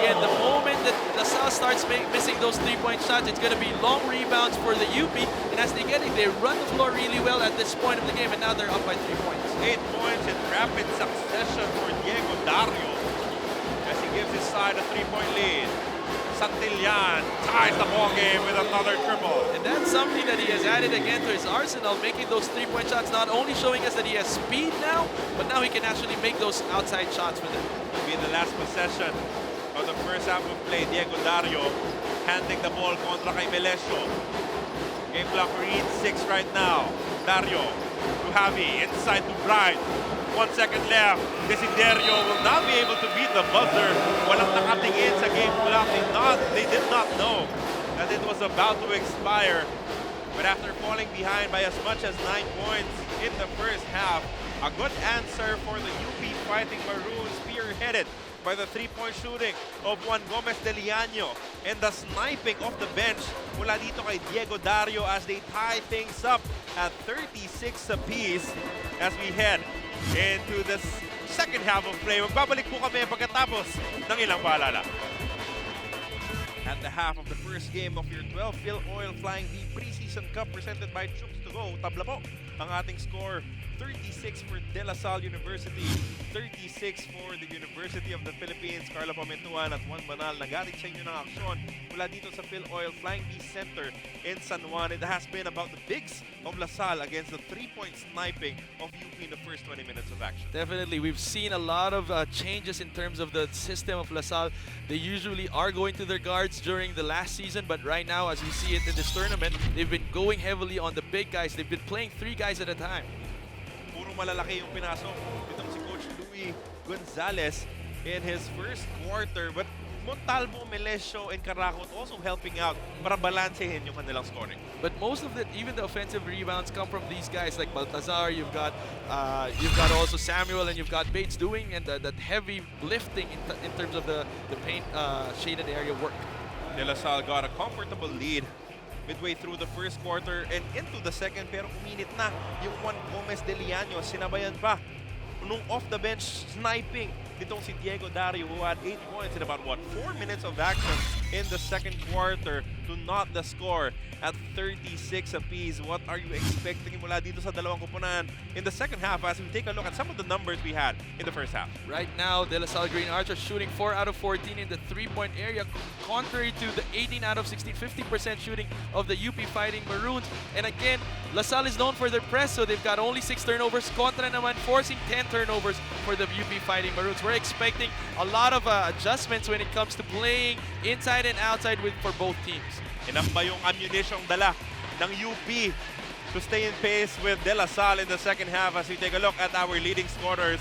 Again, the moment that LaSalle starts missing those three-point shots, it's going to be long rebounds for the UP. And as they get it, they run the floor really well at this point of the game, and now they're up by 3 points. 8 points in rapid succession for Diego Dario as he gives his side a 3-point lead. Santillan ties the ball game with another triple. And that's something that he has added again to his arsenal, making those three-point shots, not only showing us that he has speed now, but now he can actually make those outside shots with it. It'll be the last possession of the first half of play. Diego Dario handing the ball kontra kay Melesio. Game clock reads 6 right now. Dario to Javi, inside to Bright. 1 second left. Desiderio will not be able to beat the buzzer. Walang nakatingin sa game clock. They did not know that it was about to expire. But after falling behind by as much as 9 points in the first half, a good answer for the UP Fighting Maroons, spearheaded by the three-point shooting of Juan Gomez de Liaño and the sniping off the bench mula dito kay Diego Dario as they tie things up at 36 apiece as we head into the second half of play. Magbabalik po kami pagkatapos ng ilang paalala. At the half of the first game of your 12 Filoil Flying V Preseason Cup presented by Chooks to Go. Tabla po ang ating score. 36 for De La Salle University, 36 for the University of the Philippines. Carla Pamentuan at Juan Banal nagaling sa inyo ng aksyon mula dito sa Filoil Flying V Center in San Juan. It has been about the bigs of La Salle against the three-point sniping of UP in the first 20 minutes of action. Definitely, we've seen a lot of changes in terms of the system of LaSalle. They usually are going to their guards during the last season, but right now, as we see it in this tournament, they've been going heavily on the big guys. They've been playing 3 guys at a time. Puro malalaki yung pinasok. Itong si Coach Louis Gonzalez in his first quarter, but Montalvo, Melesio, and Caracot also helping out para balansehin yung kanilang scoring. But most of it, even the offensive rebounds, come from these guys like Baltazar. You've got also Samuel, and you've got Bates doing and that heavy lifting in terms of the paint shaded area work. De La Salle got a comfortable lead midway through the first quarter and into the second, pero uminit na yung Juan Gomez de Liaño. Sinabayan pa nung off the bench sniping nitong si Diego Dario, who had 8 points in about 4 minutes of action in the second quarter to knot the score at 36 apiece. What are you expecting mula dito sa dalawang koponan in the second half as we take a look at some of the numbers we had in the first half? Right now, De La Salle Green Archers shooting 4 out of 14 in the three-point area, contrary to the 18 out of 16, 50% shooting of the UP Fighting Maroons. And again, La Salle is known for their press, so they've got only 6 turnovers. Contra naman forcing 10 turnovers for the UP Fighting Maroons. We're expecting a lot of adjustments when it comes to playing inside and outside for both teams. Enough ba yung ammunition dala ng UP to stay in pace with De La Salle in the second half as we take a look at our leading scorers.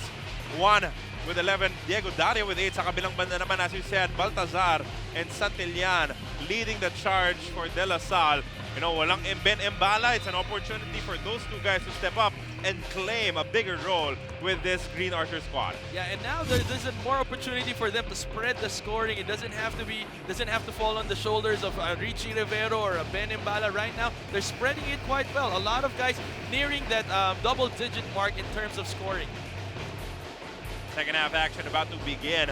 Juan with 11, Diego Dario with 8. Sa kabilang banda naman, as you said, Baltazar and Santillan leading the charge for De La Salle. You know, walang Ben Embala. It's an opportunity for those two guys to step up and claim a bigger role with this Green Archer squad. Yeah, and now there's a more opportunity for them to spread the scoring. It doesn't have to fall on the shoulders of Richie Rivero or Ben Embala right now. They're spreading it quite well. A lot of guys nearing that double-digit mark in terms of scoring. Second half action about to begin.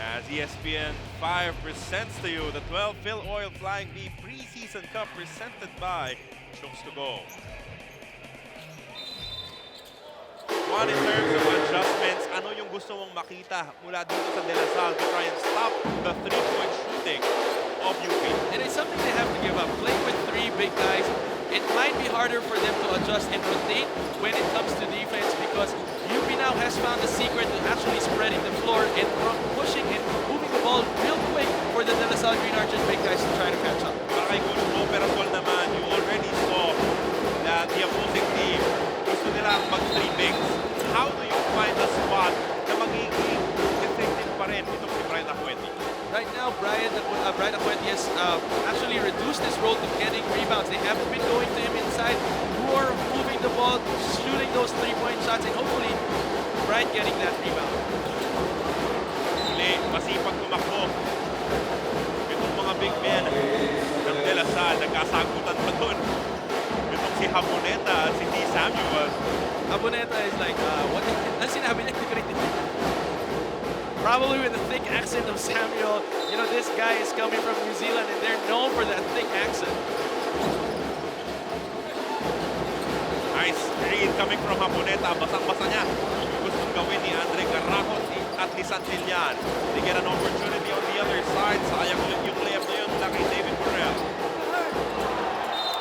As ESPN 5 presents to you the 12 Filoil Flying V Preseason Cup presented by Chokes to Go. One, in terms of adjustments, ano yung gusto mong makita mula dito sa De La Salle to try and stop the three-point shooting of UP? And it's something they have to give up. Playing with three big guys, it might be harder for them to adjust and rotate when it comes to defense because UP now has found the secret to actually spreading the floor and pushing and moving the ball real quick for the De La Salle Green Archers big guys to try to catch up. Para kay Coach Operasol naman, you already saw that the opposing team gusto nila mag-three bigs. How do you find a spot na magiging effective pa rin itong si Brian Acueti? Right now, Brian Acueti has actually reduced his role to getting rebounds. They haven't been going to him inside, more moving the ball, shooting those three-point shots, and hopefully Brian getting that rebound. Muli, masipag tumakbo. Itong mga big men ng De La Salle, nagkasagutan pa doon. Itong si Haboneta at si T. Samuel. Aboneta is like, what? Ano sinabi niya? Probably with the thick accent of Samuel. You know, this guy is coming from New Zealand and they're known for that thick accent. Nice read coming from Haboneta. Basang-basa niya. Gustong gawin ni Andre Garracos at ni Santillan. They get an opportunity on the other side. Sayang yung layup na yun mula kay David Burrell.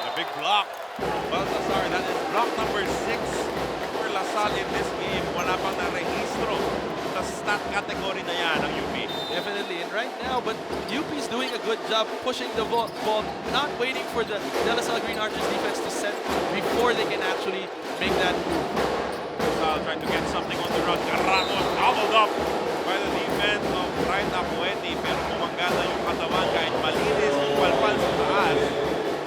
A big block. Baltazar, that is block number 6 for La Salle in this game. Wala pang na-rehistro sa stat category na yan ng UP. Definitely, and right now, but UP is doing a good job pushing the ball, not waiting for the De La Salle Green Archers defense to set before they can actually make that move. Salle trying to get something on the run. Garracos gobbled up by the defense of Brian Acueti, pero kumanggana yung katawan kahit malinis yung palpal sa taas.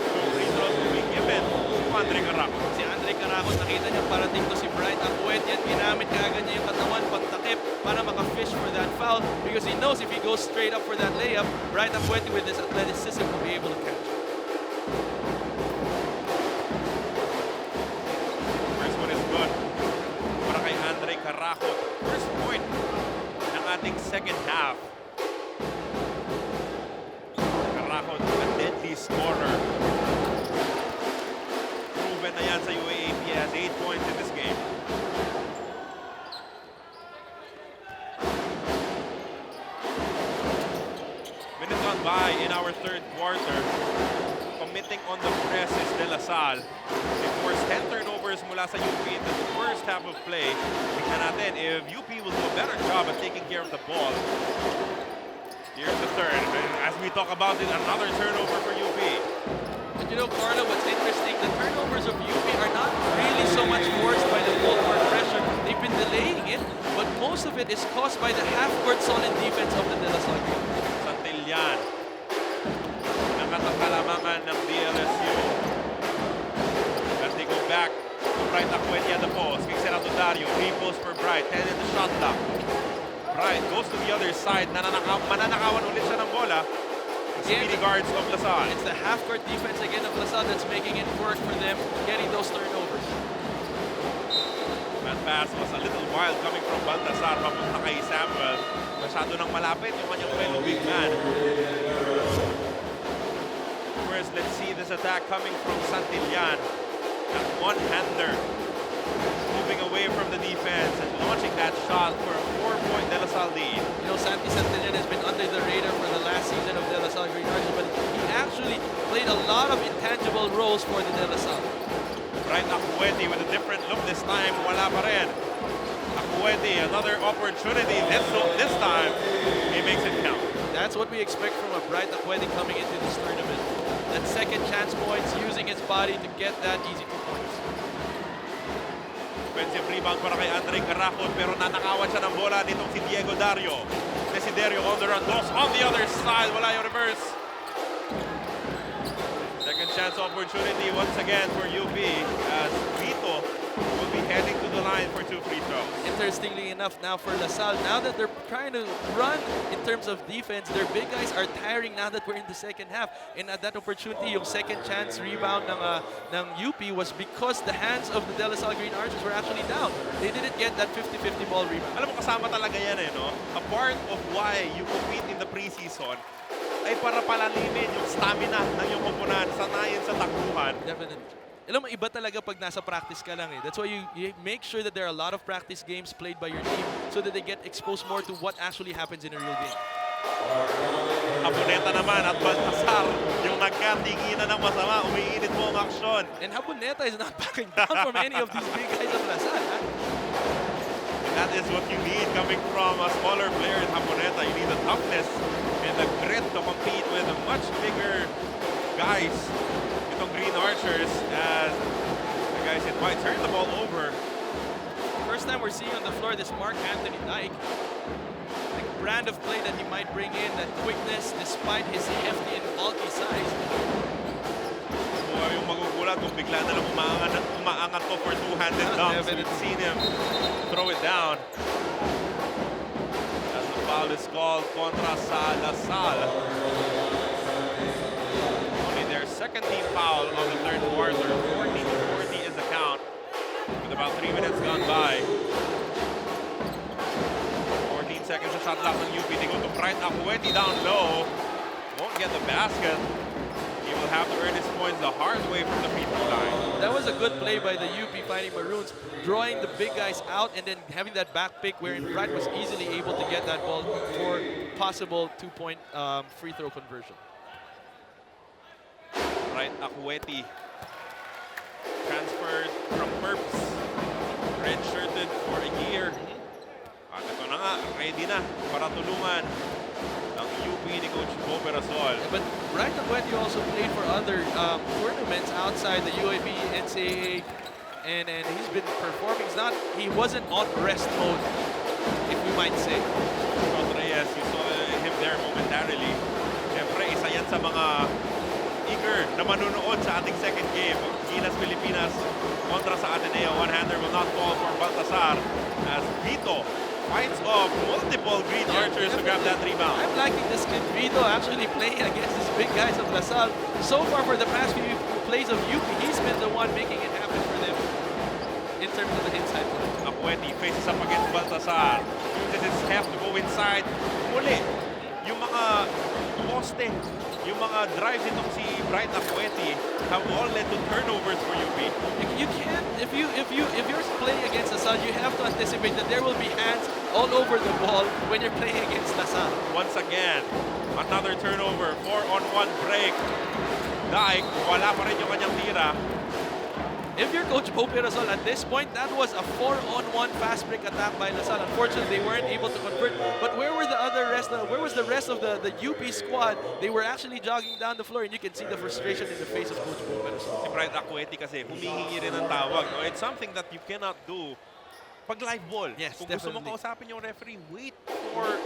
So free throws will be given to Andre Garracos. Si Andre Garracos, nakita niya parating to si Brian Acueti at ginamit kaagad niya yung katawan pagtakip para maka-fish for that foul because he knows if he goes straight up for that layup, Brian Acueti with his athleticism will be able to catch. First one is good para kay Andre Garracos. First point ng ating second half. Garracos, a deadly scorer. Proven na yan sa UAAP. He has 8 points in this game. Minutes gone by in our third quarter. Committing on the press is De La Salle. They forced 10 turnovers mula sa UP in the first half of play. Tingnan natin if UP will do a better job at taking care of the ball. Here's the third. And as we talk about it, another turnover for UP. And you know, Carlo, what's interesting, the turnovers of UP are not really so much forced by the full court pressure. They've been delaying it, but most of it is caused by the half-court solid defense of the De La Salle. Santillan. Nakakalamangan ng DLSU. As they go back to Bright Acueti at the post. Kicks it out to Dario. Re-post for Bright. 10 in the shot clock. Bright goes to the other side. Mananakawan ulit siya ng bola. Speedy guards of La Salle. It's the half-court defense again of La Salle that's making it work for them, getting those turnovers. That pass was a little wild coming from Baltazar papunta kay Samuel. Masyado nang malapit yung kanyang fellow big man. First, let's see this attack coming from Santillan. That one-hander. Moving away from the defense and launching that shot for a 4-point De La Salle lead. You know, Santillan has been under the radar for the last season of De La Salle Green Archers, but he actually played a lot of intangible roles for the De La Salle. Brian Acueti with a different look this time. Wala pa rin. Acueti, another opportunity. This time, he makes it count. That's what we expect from a Bright Acueti coming into this tournament. that second chance points, using his body to get that easy 2 points. Offensive rebound para kay Andre Caracol pero nanakawan siya ng bola nitong si Diego Dario. Desiderio on the run, goes on the other side, wala yung reverse. Second chance opportunity once again for UP as Vito will be heading to the line for 2 free throws. Interestingly enough, now for LaSalle, now that they're trying to run in terms of defense, their big guys are tiring now that we're in the second half. And at that opportunity, yung second chance rebound ng UP was because the hands of the De La Salle Green Archers were actually down. They didn't get that 50-50 ball rebound. Alam mo, kasama talaga yan no? A part of why you compete in the preseason ay para palalimin yung stamina ng iyong koponan, sanayin sa takbuhan. Definitely. Alam mo, iba talaga pag nasa practice ka lang eh. That's why you make sure that there are a lot of practice games played by your team so that they get exposed more to what actually happens in a real game. Haboneta naman at Baltasar, yung nagkatinginan ng masama, umiinit mo ang aksyon. And Haboneta is not backing down from any of these big guys of LaSalle. That is what you need coming from a smaller player in Haboneta. You need the toughness and the grit to compete with the much bigger guys. Itong Green Archers as the guys it might turn the ball over. First time we're seeing on the floor this Mark Anthony Dyke. The brand of play that he might bring in, that quickness despite his hefty and bulky size. Yung magugulat kung bigla na lang umaangat to for two-handed dunks. We've seen him throw it down. As the foul is called contra sa LaSalle. Only their second team foul of the third quarter. 14-40 is the count with about 3 minutes gone by. 14 seconds of shot clock on UP. They go to Bright Acueti down low. Won't get the basket. He will have to earn his points the hard way from the free throw line. That was a good play by the UP Fighting Maroons, drawing the big guys out and then having that back pick wherein Bright was easily able to get that ball for possible 2-point free throw conversion. Bright Acueti transferred from Perps, redshirted for a year. At ito na nga, ready na para tulungan ang UP ni Coach Bo Perasol. But Bright Acueti also played for other tournaments outside the UAP, NCAA, and he's been performing. He wasn't on rest mode, if we might say. Reyes, you saw him there momentarily. Siyempre, isa yan sa mga eager na manunood sa ating second game. Gilas Pilipinas kontra sa Ateneo. One-hander will not fall for Baltasar as Vito fights off multiple Green Archers to grab that rebound. I'm liking this kid Vito actually playing against these big guys of LaSalle. So far for the past few plays of UP, he's been the one making it happen for them in terms of the inside play. Acueti faces up against Baltasar. Uses his heft to go inside. Muli, yung mga poste, yung mga drives itong si Bright Acueti have all led to turnovers for UP. You can't, if you're playing against LaSalle, you have to anticipate that there will be hands all over the ball when you're playing against LaSalle. Once again, another turnover, 4-on-1 break. Dyke, wala pa rin yung kanyang tira. If you're Coach Bo Perasol at this point, that was a 4-on-1 fast break attack by LaSalle. Unfortunately, they weren't able to convert. But where were the where was the rest of the UP squad? They were actually jogging down the floor, and you can see the frustration in the face of Coach Bo Perasol. Si Bright Acueti kasi humihingi rin ng tawag. No? It's something that you cannot do pag live ball. Yes, Kung definitely. gusto mong kausapin yung referee, wait for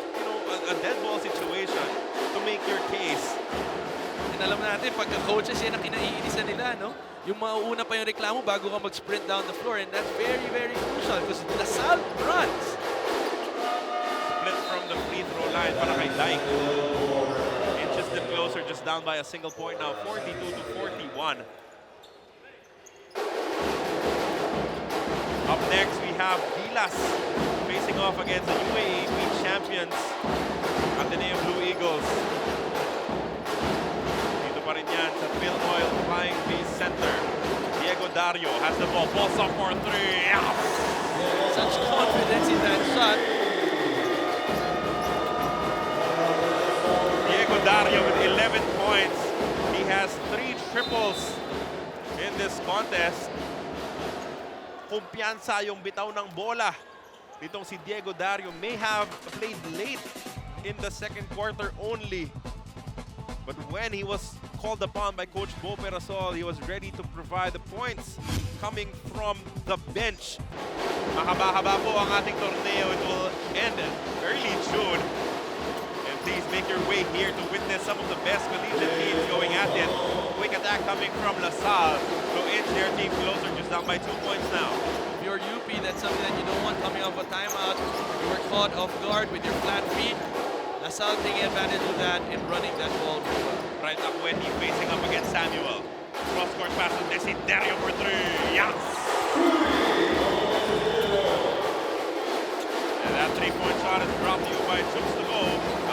a dead ball situation to make your case. And alam natin, pagka-coaches, yan ang kinaiinisan nila, no? Yung mauuna pa yung reklamo bago ka mag-sprint down the floor. And that's very, very crucial because LaSalle runs. Split from the free throw line para kay Dyke. Inches them closer, just down by a single point now, 42-41. Up next, we have Gilas facing off against the UAAP champions, Ateneo Blue Eagles. Dito pa rin yan sa Filoil Flying Base Center. Diego Dario has the ball, pulls up for three. Such confidence in that shot. Diego Dario with 11 points. He has 3 triples in this contest. Kumpiyansa yung bitaw ng bola. Ditong si Diego Dario may have played late in the second quarter only. But when he was called upon by Coach Bo Perasol. He was ready to provide the points coming from the bench. Mahaba-haba po ang ating torneo. It will end early June. And please make your way here to witness some of the best collegiate teams going at it. Quick attack coming from LaSalle to inch their team closer, just down by 2 points now. If you're UP, that's something that you don't want coming off a timeout. You were caught off guard with your flat feet. LaSalle taking advantage of that and running that ball really well. Right up when he's facing up against Samuel. Cross-court pass to Desiderio for 3. Yes! And that 3-point shot is brought to you by Jukes to go.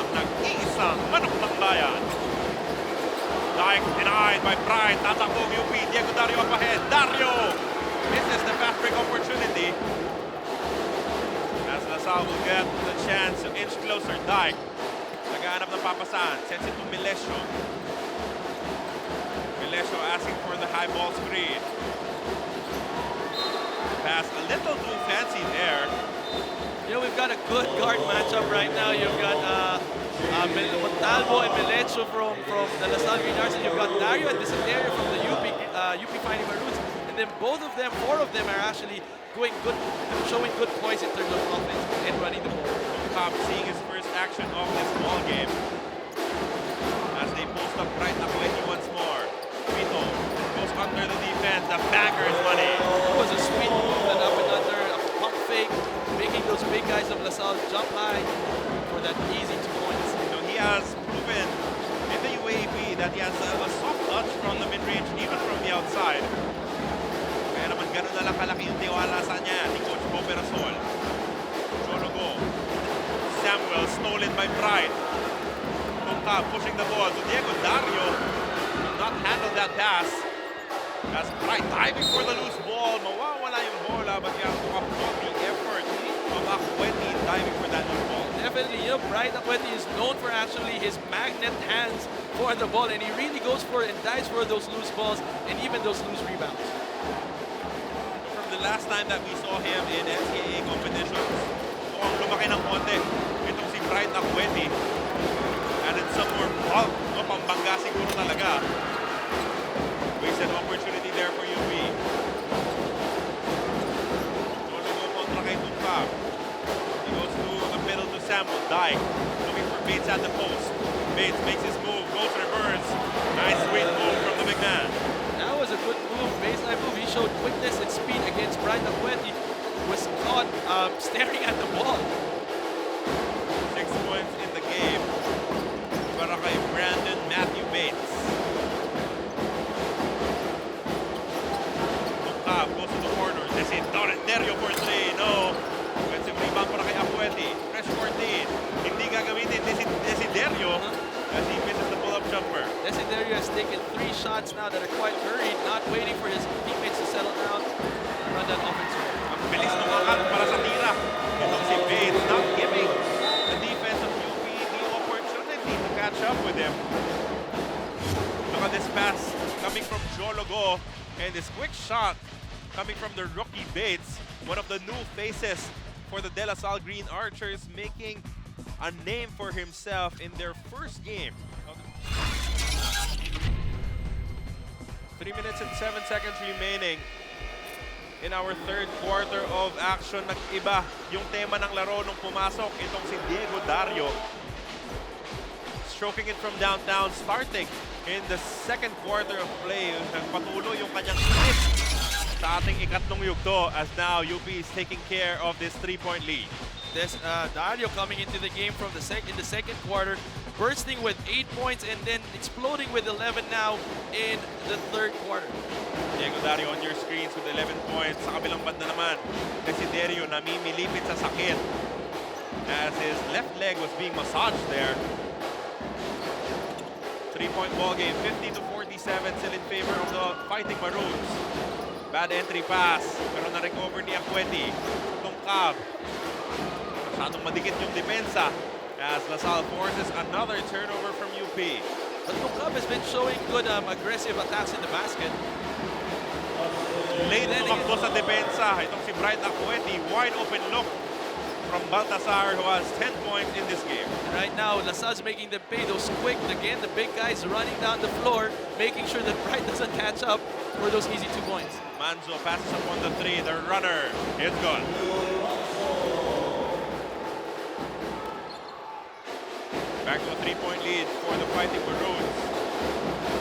Ang nag-iisang manok ng bayan. Dyke denied by Pride. Tatakbong UP. Diego Dario up ahead. Dario misses the fast break opportunity. As LaSalle will get the chance to inch closer. Dyke. Nagahanap ng papasan. Sends it to Milesio. Milesio asking for the high ball screen. Pass a little too fancy there. You know, we've got a good guard matchup right now. You've got Montalvo and Milesio from the LaSalle Green Arts, and you've got Dario and Desiderio from the UP Fighting Maroons. And then both of them, 4 of them are actually going good, showing good points in terms of offense and running the ball. Cobb seeing his first action of this ball game as they post up right up once more. Vito goes under the defense. The banger is money. It was a sweet move, and up and under, a pump fake, making those big guys of LaSalle jump high for that easy 2 points. So he has proven in the UAAP that he has a soft touch from the mid-range, even from the outside. Kaya naman ganun na lang kalaki yung tiwala sa niya ni Coach Bo Perasol. Chologo. Samuel stolen by Pride. Tungka pushing the ball to Diego Dario. Will not handle that pass. As Pride diving for the loose ball. Mawawala yung bola, but you have to applaud the effort of Akweti diving for that loose ball. Definitely, you know, Bright Akweti is known for actually his magnet hands for the ball, and he really goes for it and dives for those loose balls and even those loose rebounds. From the last time that we saw him in NCAA competitions, mukhang lumaki ng konti. Itong si Bright Akweti. Added some more bulk. No, pambangga siguro talaga. Wasted opportunity there for UP. Chologo kontra kay Tungka. He goes to the middle to Samuel. Dyke looking for Bates at the post. Bates makes his move, goes reverse. Nice sweet move from the big man. That was a good move, baseline move. He showed quickness and speed against Bright Akweti, who was caught staring at the ball. 6 points in the game para kay Brandon Matthew Bates. Tungkab goes to the corner. Desiderio for 3. No. Offensive rebound para kay Akweti. Fresh 14. Hindi gagamitin Desiderio as he misses the pull-up jumper. Desiderio has taken 3 shots now that are quite hurried, not waiting for his teammates to settle down and run that offensive. Ang bilis ng akat para sa tira. Itong si Bates not giving the defense of UP the opportunity to catch up with him. Look at this pass coming from Chologo, and this quick shot coming from the rookie Bates, one of the new faces for the De La Salle Green Archers, making a name for himself in their first game. 3 minutes and 7 seconds remaining in our third quarter of action. Nag-iba yung tema ng laro nung pumasok itong si Diego Dario. Stroking it from downtown, starting in the second quarter of play. Nagpatuloy yung kanyang init sa ating ikatlong yugto as now UP is taking care of this 3-point lead. This Dario coming into the game from in the second quarter, bursting with 8 points and then exploding with 11 now in the third quarter. Diego Dario on your screens with 11 points. Sa kabilang banda naman, Desiderio namimilipit sa sakit as his left leg was being massaged there. 3-point ball game, 50-47, still in favor of the Fighting Maroons. Bad entry pass, pero na-recover ni Akweti. Tungkab. Masyadong madikit yung depensa as LaSalle forces another turnover from UP. But Tungkab has been showing good aggressive attacks in the basket. Late tumakbo sa depensa. Itong si Bright Akweti, wide open look from Baltasar, who has 10 points in this game. Right now, LaSalle's making them pay those quick. Again, the big guys running down the floor, making sure that Bright doesn't catch up for those easy 2 points. Manzo passes up on the 3. The runner is gone. Back to a 3-point lead for the Fighting Maroons.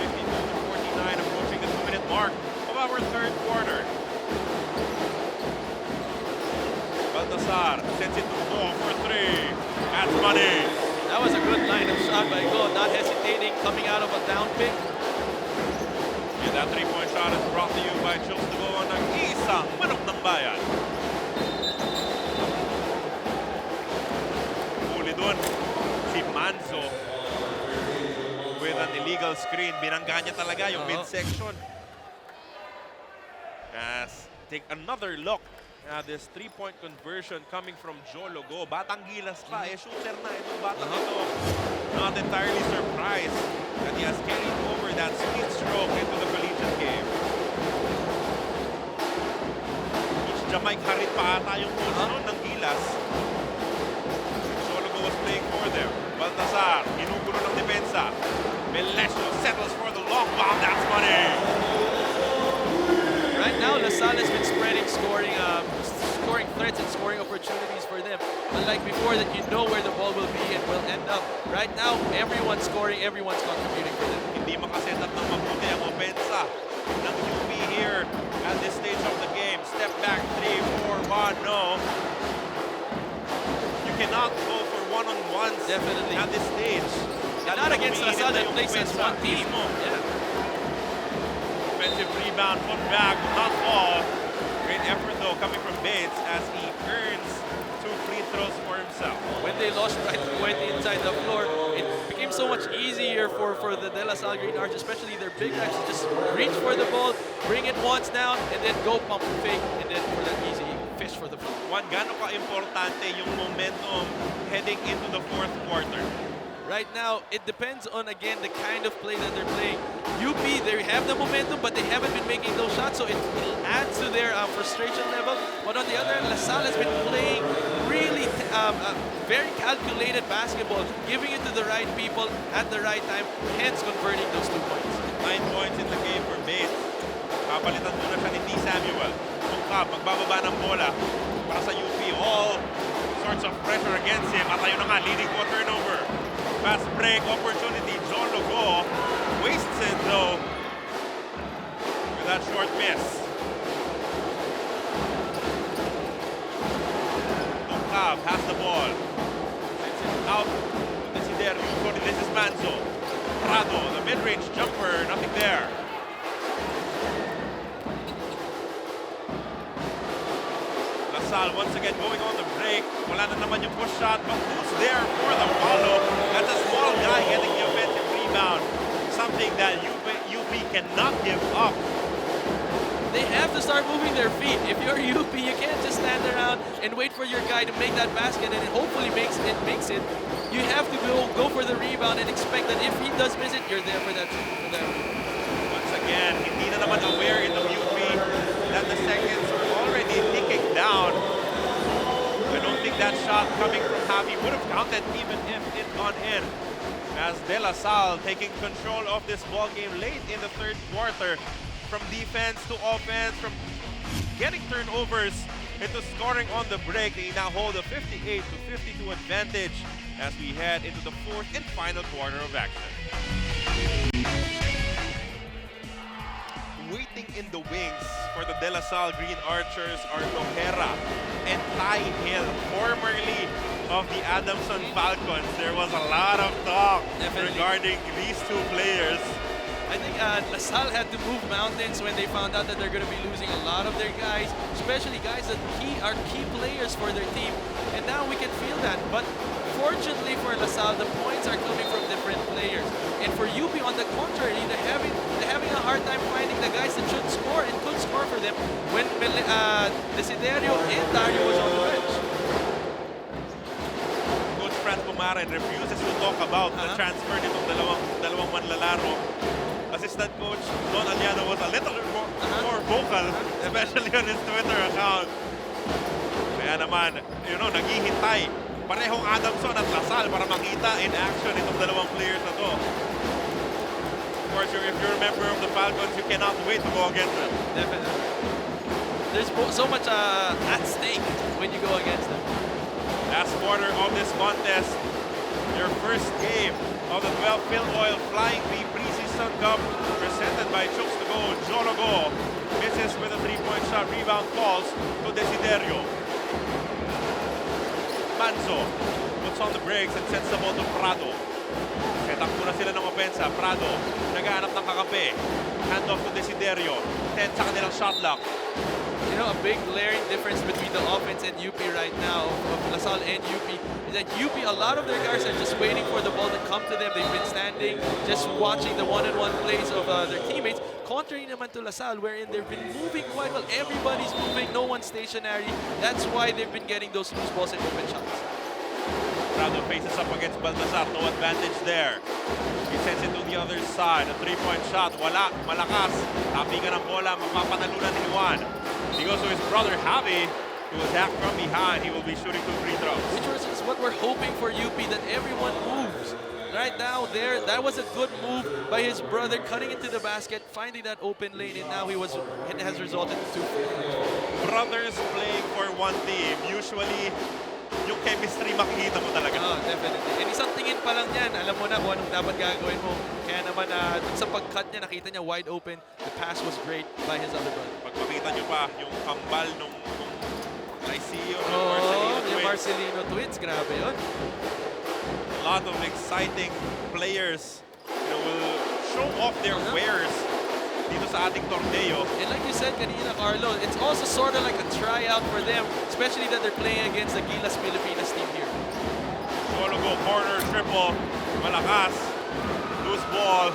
52-49, approaching the 2-minute mark of our third quarter. Baltasar sends it to Go for 3. That's money. That was a good line of shot by Go, not hesitating, coming out of a down pick. And that 3-point shot is brought to you by Chooks to Go on ng isang manok ng bayan. Huli dun si Manzo with an illegal screen. Binangga niya talaga yung midsection. As take another look at this 3-point conversion coming from Jolo Go. Batang gilas pa, shooter na itong batang ito. Not entirely surprised that he has carried over that speed stroke into the collegiate game. Each Jamaic Harit pa ata yung coach noon ng gilas. Jolo Go was playing for them. Baltasar, ginugulo ng depensa. Melesio settles for the long bomb. That's money. Right now, LaSalle has been spreading scoring threats and scoring opportunities for them. Unlike before that you know where the ball will be and will end up. Right now, everyone's scoring, everyone's contributing for them. Hindi makaset up ng mabuti ang opensa ng UP here at this stage of the game. Step back, 3, 4, 1, no. You cannot go for one-on-ones Definitely. at this stage. Not against LaSalle that plays as one team. Yeah. Offensive rebound, put back, not fall. Great effort though coming from Bates as he earns 2 free throws for himself. When they lost right point inside the floor, it became so much easier for the De La Salle Green Arch, especially their big guys, to just reach for the ball, bring it once down, and then go pump and fake, and then for that easy fish for the ball. Juan, gaano ka-importante yung momentum heading into the fourth quarter? Right now, it depends on, again, the kind of play that they're playing. UP, they have the momentum, but they haven't been making those shots, so it adds to their frustration level. But on the other hand, LaSalle has been playing really very calculated basketball, giving it to the right people at the right time, hence converting those 2 points. 9 points in the game for Bates. Kapalitan muna siya ni T. Samuel. Tungkab, magbababa ng bola para sa UP. All sorts of pressure against him. At ayun na nga, leading to a turnover. Fast break opportunity. John Logo wastes it though with that short miss. Tungkab has the ball. Sends it out to Desiderio. This is Manzo. Prado, the mid-range jumper, nothing there. LaSalle once again going on the break. Wala na naman yung push shot, but who's there for the follow? That's a small guy getting the offensive rebound. Something that UP cannot give up. They have to start moving their feet. If you're UP, you can't just stand around and wait for your guy to make that basket and it hopefully makes it. You have to go for the rebound and expect that if he does miss it, you're there for that. Once again, hindi na naman aware in the UP that the seconds are already ticking down. I don't think that shot coming from Javi would have counted even if it gone in. As De La Salle taking control of this ball game late in the third quarter. From defense to offense, from getting turnovers into scoring on the break. They now hold a 58-52 advantage as we head into the fourth and final quarter of action. Waiting in the wings for the De La Salle Green Archers are Lohera and Ty Hill, formerly of the Adamson Falcons. There was a lot of talk regarding these two players. I think LaSalle had to move mountains when they found out that they're going to be losing a lot of their guys, especially guys that are key players for their team. And now we can feel that. But fortunately for LaSalle, the points are coming from different players. And for UP, on the contrary, they're having a hard time finding the guys that should score and could score for them when Desiderio and Dario was on the bench. Coach Franz Pumaren refuses to talk about the transfer nitong dalawang manlalaro. Assistant coach Don Aliano was a little more vocal, especially on his Twitter account. Kaya Kaya naman, naghihintay. Parehong Adamson at Lasal para makita in action itong dalawang players na to. Of course, if you're a member of the Falcons, you cannot wait to go against them. Definitely. There's so much at stake when you go against them. Last quarter of this contest, your first game of the 12th Filoil Flying V Preseason Cup presented by Chooks to Go. Jologo misses with a three-point shot. Rebound falls to Desiderio. Manzo puts on the brakes and sends the ball to Prado. Setup muna sila ng opensa. Prado naghahanap ng kakampi. Hand off to Desiderio. 10 sa kanilang shot clock. You know, a big glaring difference between the offense and UP right now, of LaSalle and UP, is that UP, a lot of their guys are just waiting for the ball to come to them. They've been standing, just watching the one-on-one plays of their teammates. Contrary naman to LaSalle, wherein they've been moving quite well. Everybody's moving, no one's stationary. That's why they've been getting those loose balls and open shots. Prado faces up against Baltazar. No advantage there. He sends it to the other side. A three-point shot. Wala. Malakas. Tapingan ng bola. Mapapanalunan ni Juan. He goes to his brother Javi to attack from behind. He will be shooting 2 free throws. Which is what we're hoping for UP, that everyone moves. Right now, that was a good move by his brother, cutting into the basket, finding that open lane, and now it has resulted in 2 free throws. Brothers playing for one team. Usually, yung chemistry makikita mo talaga. Definitely. And isang tingin pa lang yan, alam mo na kung anong dapat gagawin mo. Kaya naman, dun sa pag-cut niya, nakita niya wide open. The pass was great by his other brother. Pag makita nyo pa, yung kambal nung Lyceo, Yung Marcelino twins, grabe yun. A lot of exciting players will show off their wares dito sa ating torneo. And like you said kanina, Carlo, it's also sort of like a tryout for them, especially that they're playing against the Gilas Pilipinas team here. Jologo, corner, triple, malakas, loose ball.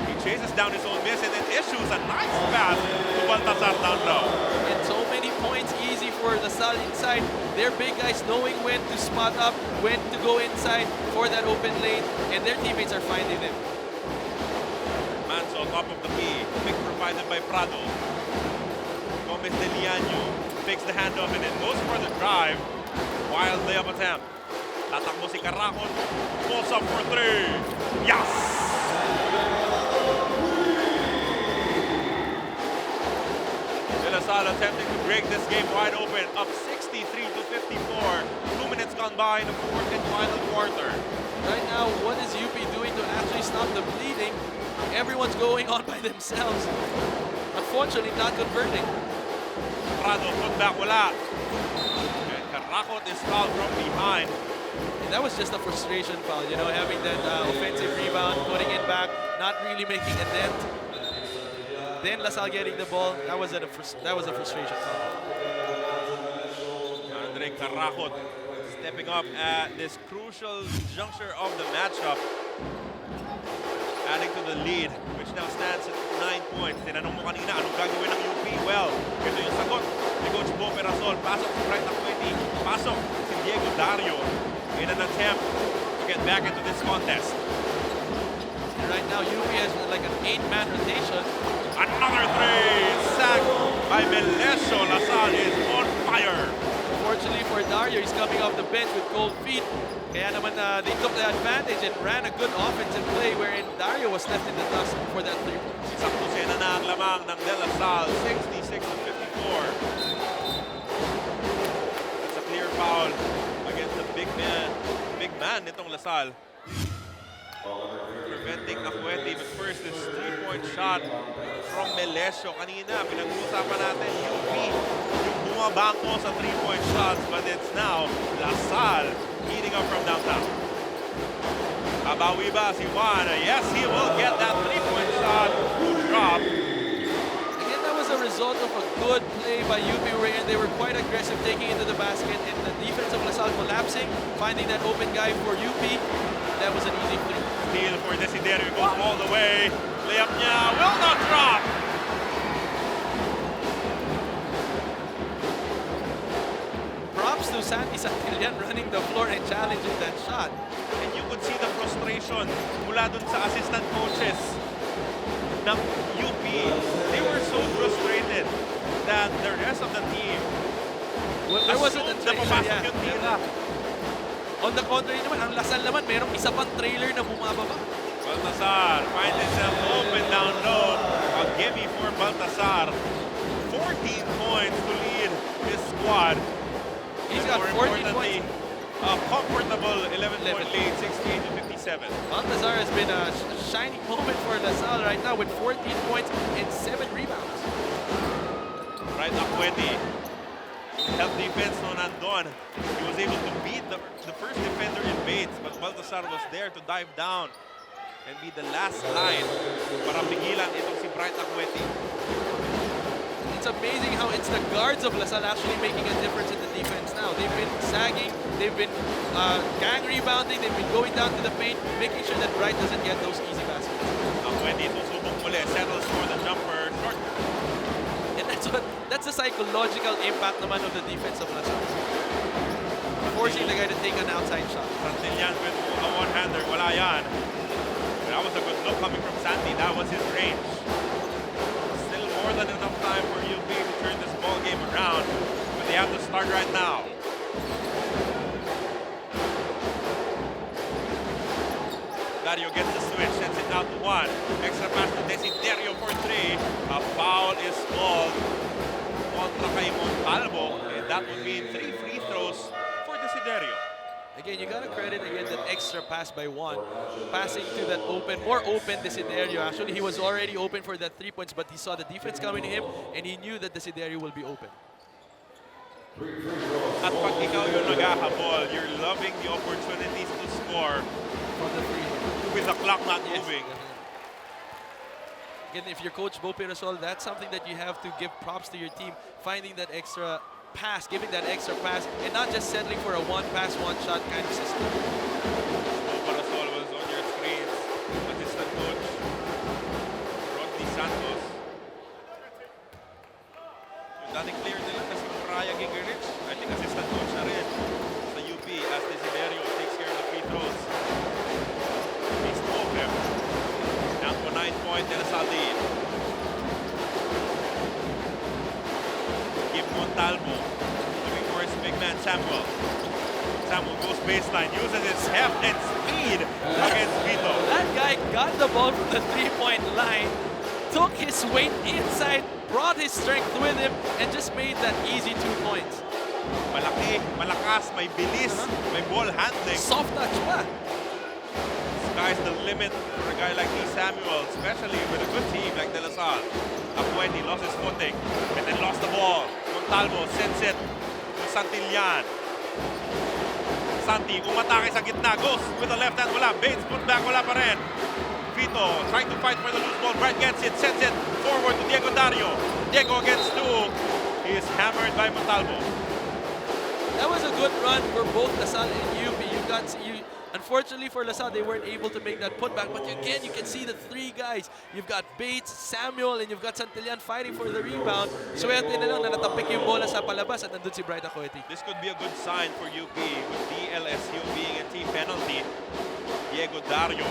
He chases down his own miss and then issues a nice pass to Baltazar down low. And so many points easy for the Sal inside. Their big guys knowing when to spot up, when to go inside for that open lane, and their teammates are finding them. Manso, top of the key. Pick provided by Prado. Gomez de Liano fakes the handoff and then goes for the drive. Wild layup attempt. Tatakbo si Caracon. Pulls up for 3. Yes! De La Salle attempting to break this game wide open. Up 63 to 54. 2 minutes gone by in the fourth and final quarter. Right now, what is UP doing to actually stop the bleeding? Everyone's going on by themselves. Unfortunately, not converting. Prado, put back, wala. And Caracot is fouled from behind. And that was just a frustration foul, having that offensive rebound, putting it back, not really making a dent. Then LaSalle getting the ball, that was a frustration foul. Andre Caracot stepping up at this crucial juncture of the matchup. Adding to the lead, which now stands at 9 points. Tinanong mo kanina, anong gagawin ng UP? Well, ito yung sagot ni Coach Bo Perasol. Pasok si Bright Acueti. Pasok si Diego Dario in an attempt to get back into this contest. And right now, UP has like an 8-man rotation. Another 3! Sacked by Melesio. LaSalle is on fire. Unfortunately for Dario, he's coming off the bench with cold feet. Kaya naman they took the advantage and ran a good offensive play wherein Dario was left in the dust for that 3 points. Isang dosena na ang lamang ng De La Salle, 66 to 54. That's a clear foul against the big man nitong La Salle. Preventing Acueti, but first this 3-point shot from Melesio. Kanina, pinag-uusapan natin, UP yung bumabangko sa 3-point shots, but it's now La Salle heating up from downtown. Babawi ba si Juan? Yes, he will get that 3-point shot to drop. Again, that was a result of a good play by UP wherein they were quite aggressive taking into the basket and the defense of LaSalle collapsing, finding that open guy for UP. That was an easy 3. Steal for Desiderio, goes all the way. Layup niya, will not drop. Props to Santi Santillan running the floor and challenging that shot. And you could see the frustration mula dun sa assistant coaches ng UP. They were so frustrated that the rest of the team Well, there wasn't a Assumed na trailer, papasok yeah. yung tira. On the contrary naman, ang Lasal naman, merong isa pang trailer na bumababa. Baltasar finds himself open down low. A gimme for Baltasar. 14 points to lead his squad. He's And got more 14 importantly, points. a comfortable 11-point lead, 68 to 57. Baltazar has been a shining moment for Lasal right now with 14 points and 7 rebounds. Right, Akweti. Help defense no nandun. He was able to beat the first defender in Bates, but Baltasar was there to dive down and be the last line para pigilan itong si Bright Akweti. It's amazing how it's the guards of Lasal actually making a difference in the defense now. They've been sagging, they've been gang rebounding, they've been going down to the paint, making sure that Bright doesn't get those easy baskets. Akweti susubok muli, settles for the jumper, short. And that's the psychological impact naman of the defense of Lasal. Forcing the guy to take an outside shot. Santillan with a one-hander, wala yan. That was a good look coming from Santi, that was his range. Still more than enough time for UP to turn this ball game around, but they have to start right now. Dario gets the switch, sends it out to one. Extra pass to Desiderio for three. A foul is called contra kay Montalvo, and that would mean 3 free throws for Desiderio. Again, you gotta credit again that extra pass by one. Passing to that open, more open Desiderio. Actually, he was already open for that 3 points, but he saw the defense coming to him, and he knew that Desiderio will be open. At pag ikaw yung naghahabol, you're loving the opportunities to score From the free with the clock not Yes, moving. Again, if you're Coach Bo Pirasol, that's something that you have to give props to your team, finding that extra pass, giving that extra pass, and not just settling for a one pass, one shot kind of system. Parasol was on your screens. Assistant coach Rodney Santos. Yung dating player nila na si Mariah Gigerich, I think assistant coach na rin sa UP as Desiderio takes care of the free throws. He's open. Down to 9-point De La Salle lead. Give Montalvo looking for his big man Samuel. Samuel goes baseline, uses his heft and speed against Vito. That guy got the ball from the three-point line, took his weight inside, brought his strength with him, and just made that easy 2 points. Malaki, malakas, may bilis, may ball handling. Soft touch pa. Sky's the limit for a guy like D. Samuel, especially with a good team like De La Salle. Apueti lost his footing and then lost the ball. Montalvo sends it to Santillan. Santi umatake sa gitna, goes with the left hand, wala. Bates put back, wala pa rin. Vito trying to fight for the loose ball. Bright gets it, sends it forward to Diego Dario. Diego against two. He is hammered by Montalvo. That was a good run for both Lasal and UP. Unfortunately for Lasal, they weren't able to make that putback. But again, you can see the three guys. You've got Bates, Samuel, and you've got Santillan fighting for the rebound. Swerte na lang na natapik yung bola sa palabas at nandun si Bright Akweti. This could be a good sign for UP with DLSU being a team penalty. Diego Dario,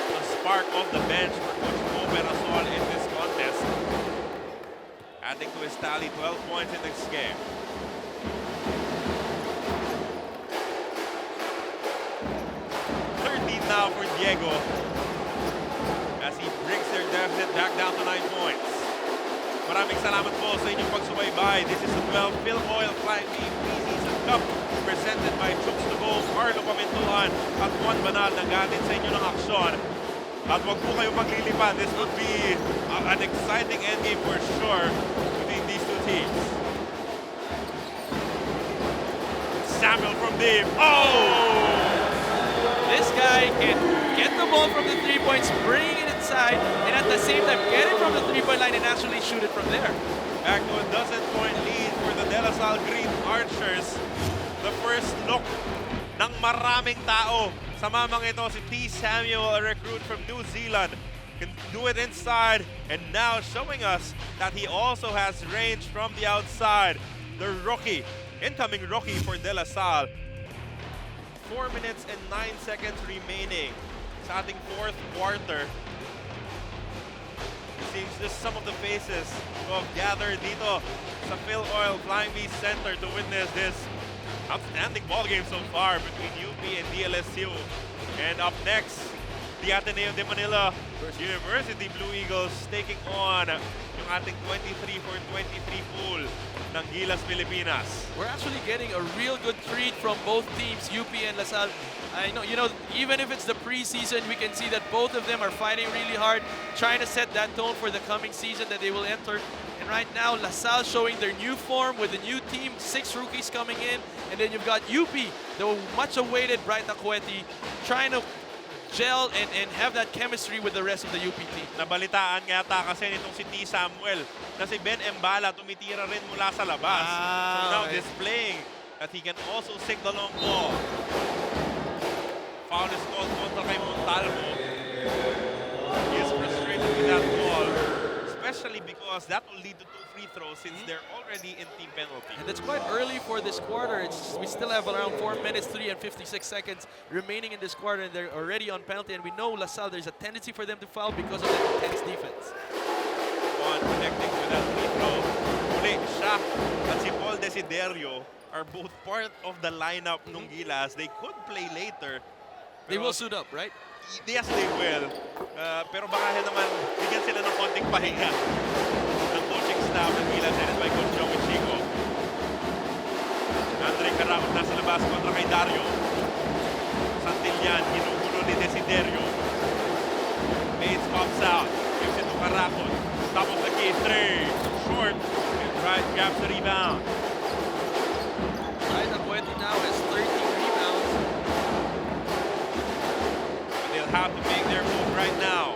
the spark of the bench for Coach Bo Pirasol in this contest, adding to his tally 12 points in this game. Now for Diego as he brings their deficit back down to 9 points. Maraming salamat po sa inyong pagsubaybay. This is the 12 Filoil Preseason Cup presented by Chooks to Go, Carlo Pamintuan at Juan Banal na gatin sa inyo ng aksyon. At wag po kayo maglilipad. This would be an exciting endgame for sure between these two teams. Samuel from deep. Oh! This guy can get the ball from the 3 points, bring it inside, and at the same time get it from the 3-point line and actually shoot it from there. Back to a dozen-point lead for the De La Salle Green Archers. The first look ng maraming tao. Sa mamang ito, si T. Samuel, a recruit from New Zealand, can do it inside, and now showing us that he also has range from the outside. The rookie, incoming rookie for De La Salle. 4 minutes and 9 seconds remaining sa ating fourth quarter. seems just some of the faces who have gathered dito sa Filoil Flying V Center to witness this outstanding ball game so far between UP and DLSU. And up next, the Ateneo de Manila University Blue Eagles taking on yung ating 23 for 23 pool ng Gilas, Pilipinas. We're actually getting a real good treat from both teams, UP and LaSalle. I know, even if it's the preseason, we can see that both of them are fighting really hard, trying to set that tone for the coming season that they will enter. And right now, LaSalle showing their new form with a new team, 6 rookies coming in. And then you've got UP, the much-awaited Bright Acueti, trying to gel and have that chemistry with the rest of the UP team. Nabalitaan nga yata kasi nitong si T. Samuel na si Ben Embala tumitira rin mula sa labas. So now displaying that he can also sink the long ball. Foul is called kontra kay Montalvo. He is frustrated with that ball, especially because that will lead to 2 free throws since they're already in team penalty. And it's quite early for this quarter. We still have around 4 minutes, 3 and 56 seconds remaining in this quarter, and they're already on penalty. And we know LaSalle, there's a tendency for them to foul because of the intense defense. On connecting with that free throw. Muli, siya at si Paul Desiderio are both part of the lineup ng Gilas. They could play later. They will suit up, right? Yes, they will. Pero baka naman bigyan sila ng konting pahinga ng coaching staff ng Gilas headed by Coach Joey Chico. Andre Caracol nasa labas kontra kay Dario. Santillan, ginugulo ni Desiderio. Bates pops out. Gives it to Caracol. Top of the key, 3. Short. And Wright grabs the rebound. Bright Acueti now has 13 rebounds. They'll have to make their move right now.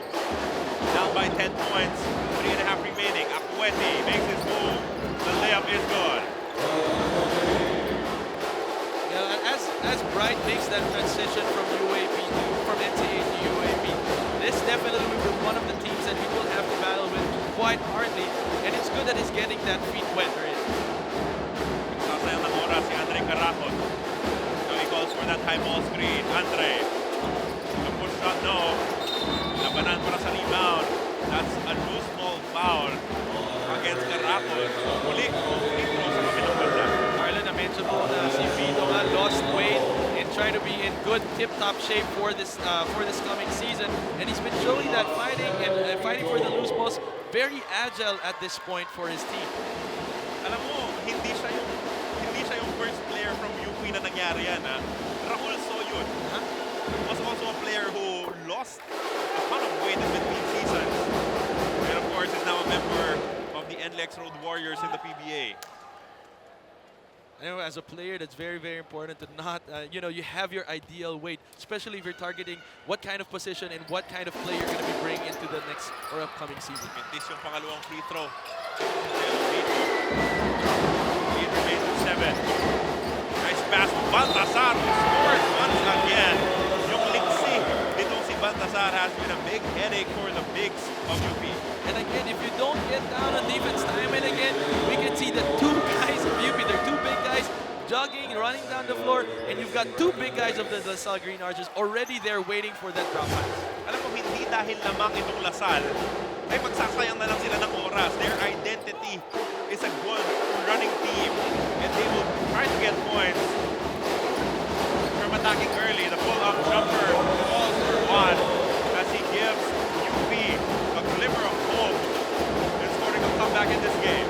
Down by 10 points, 3.5 remaining. Acueti makes his move. The layup is good. Yeah, as Bright makes that transition from NCAA to UAP, this definitely will be one of the teams that he will have to battle with quite hardly. And it's good that he's getting that feet wet already. Sasayang ng oras si Andre Caracol. So he calls for that high ball screen. Andre. The push shot, no. Labanan para sa rebound. That's a loose ball foul against Caracol. Muli, free throw sa kabilang banda. Marlon, na-mention mo na si Vito nga lost weight and trying to be in good tip-top shape for this coming season. And he's been showing that fighting fighting for the loose balls, very agile at this point for his team. Alam mo, hindi siya yung first player from UP na nangyari yan, ha? Rahul Soyun was also a player who lost a ton of weight in between seasons. And of course, is now a member of the NLEX Road Warriors in the PBA. I know as a player, that's very, very important to not, you have your ideal weight, especially if you're targeting what kind of position and what kind of play you're going to be bringing into the next or upcoming season. This yung pangalawang free throw. Lead remains at 7. Nice pass to Baltasar, who scores once again. Yung liksi ditong si Baltasar has been a big headache for the bigs of UP. And again, if you don't get down on defense time and again, we can see the 2 guys of UP, they're 2 big guys jogging, running down the floor, and you've got 2 big guys of the LaSalle Green Archers already there waiting for that drop pass. Alam mo, hindi dahil lamang itong Lasal ay magsasayang na lang sila ng oras. Their identity is a good running team, and they will try to get points from attacking early. The pull-up jumper falls for 1 as he gives UP a glimmer of hope in scoring a comeback in this game.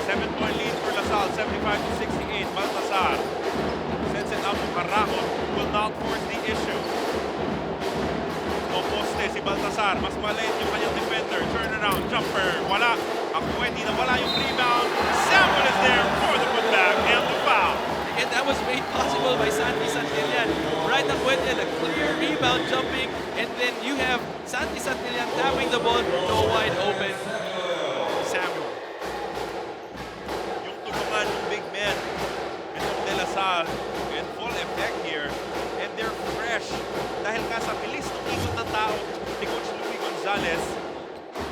7-point lead for Lasal, 75-68. Baltasar sends it out to Caracol, who will not force the issue. Poste si Baltasar, mas maliit yung kanyang defender. Turnaround, jumper, wala. Acueti na wala yung rebound. Samuel is there for the putback and the foul. And that was made possible by Santi Santillan. Right Acueti, a clear rebound jumping, and then you have Santi Santillan tapping the ball, no wide open. Samuel. Yung tulungan ng big men itong De La Salle in full effect here. And they're fresh dahil nga sa bilis ng ikot ng tao ni Coach Louie Gonzalez.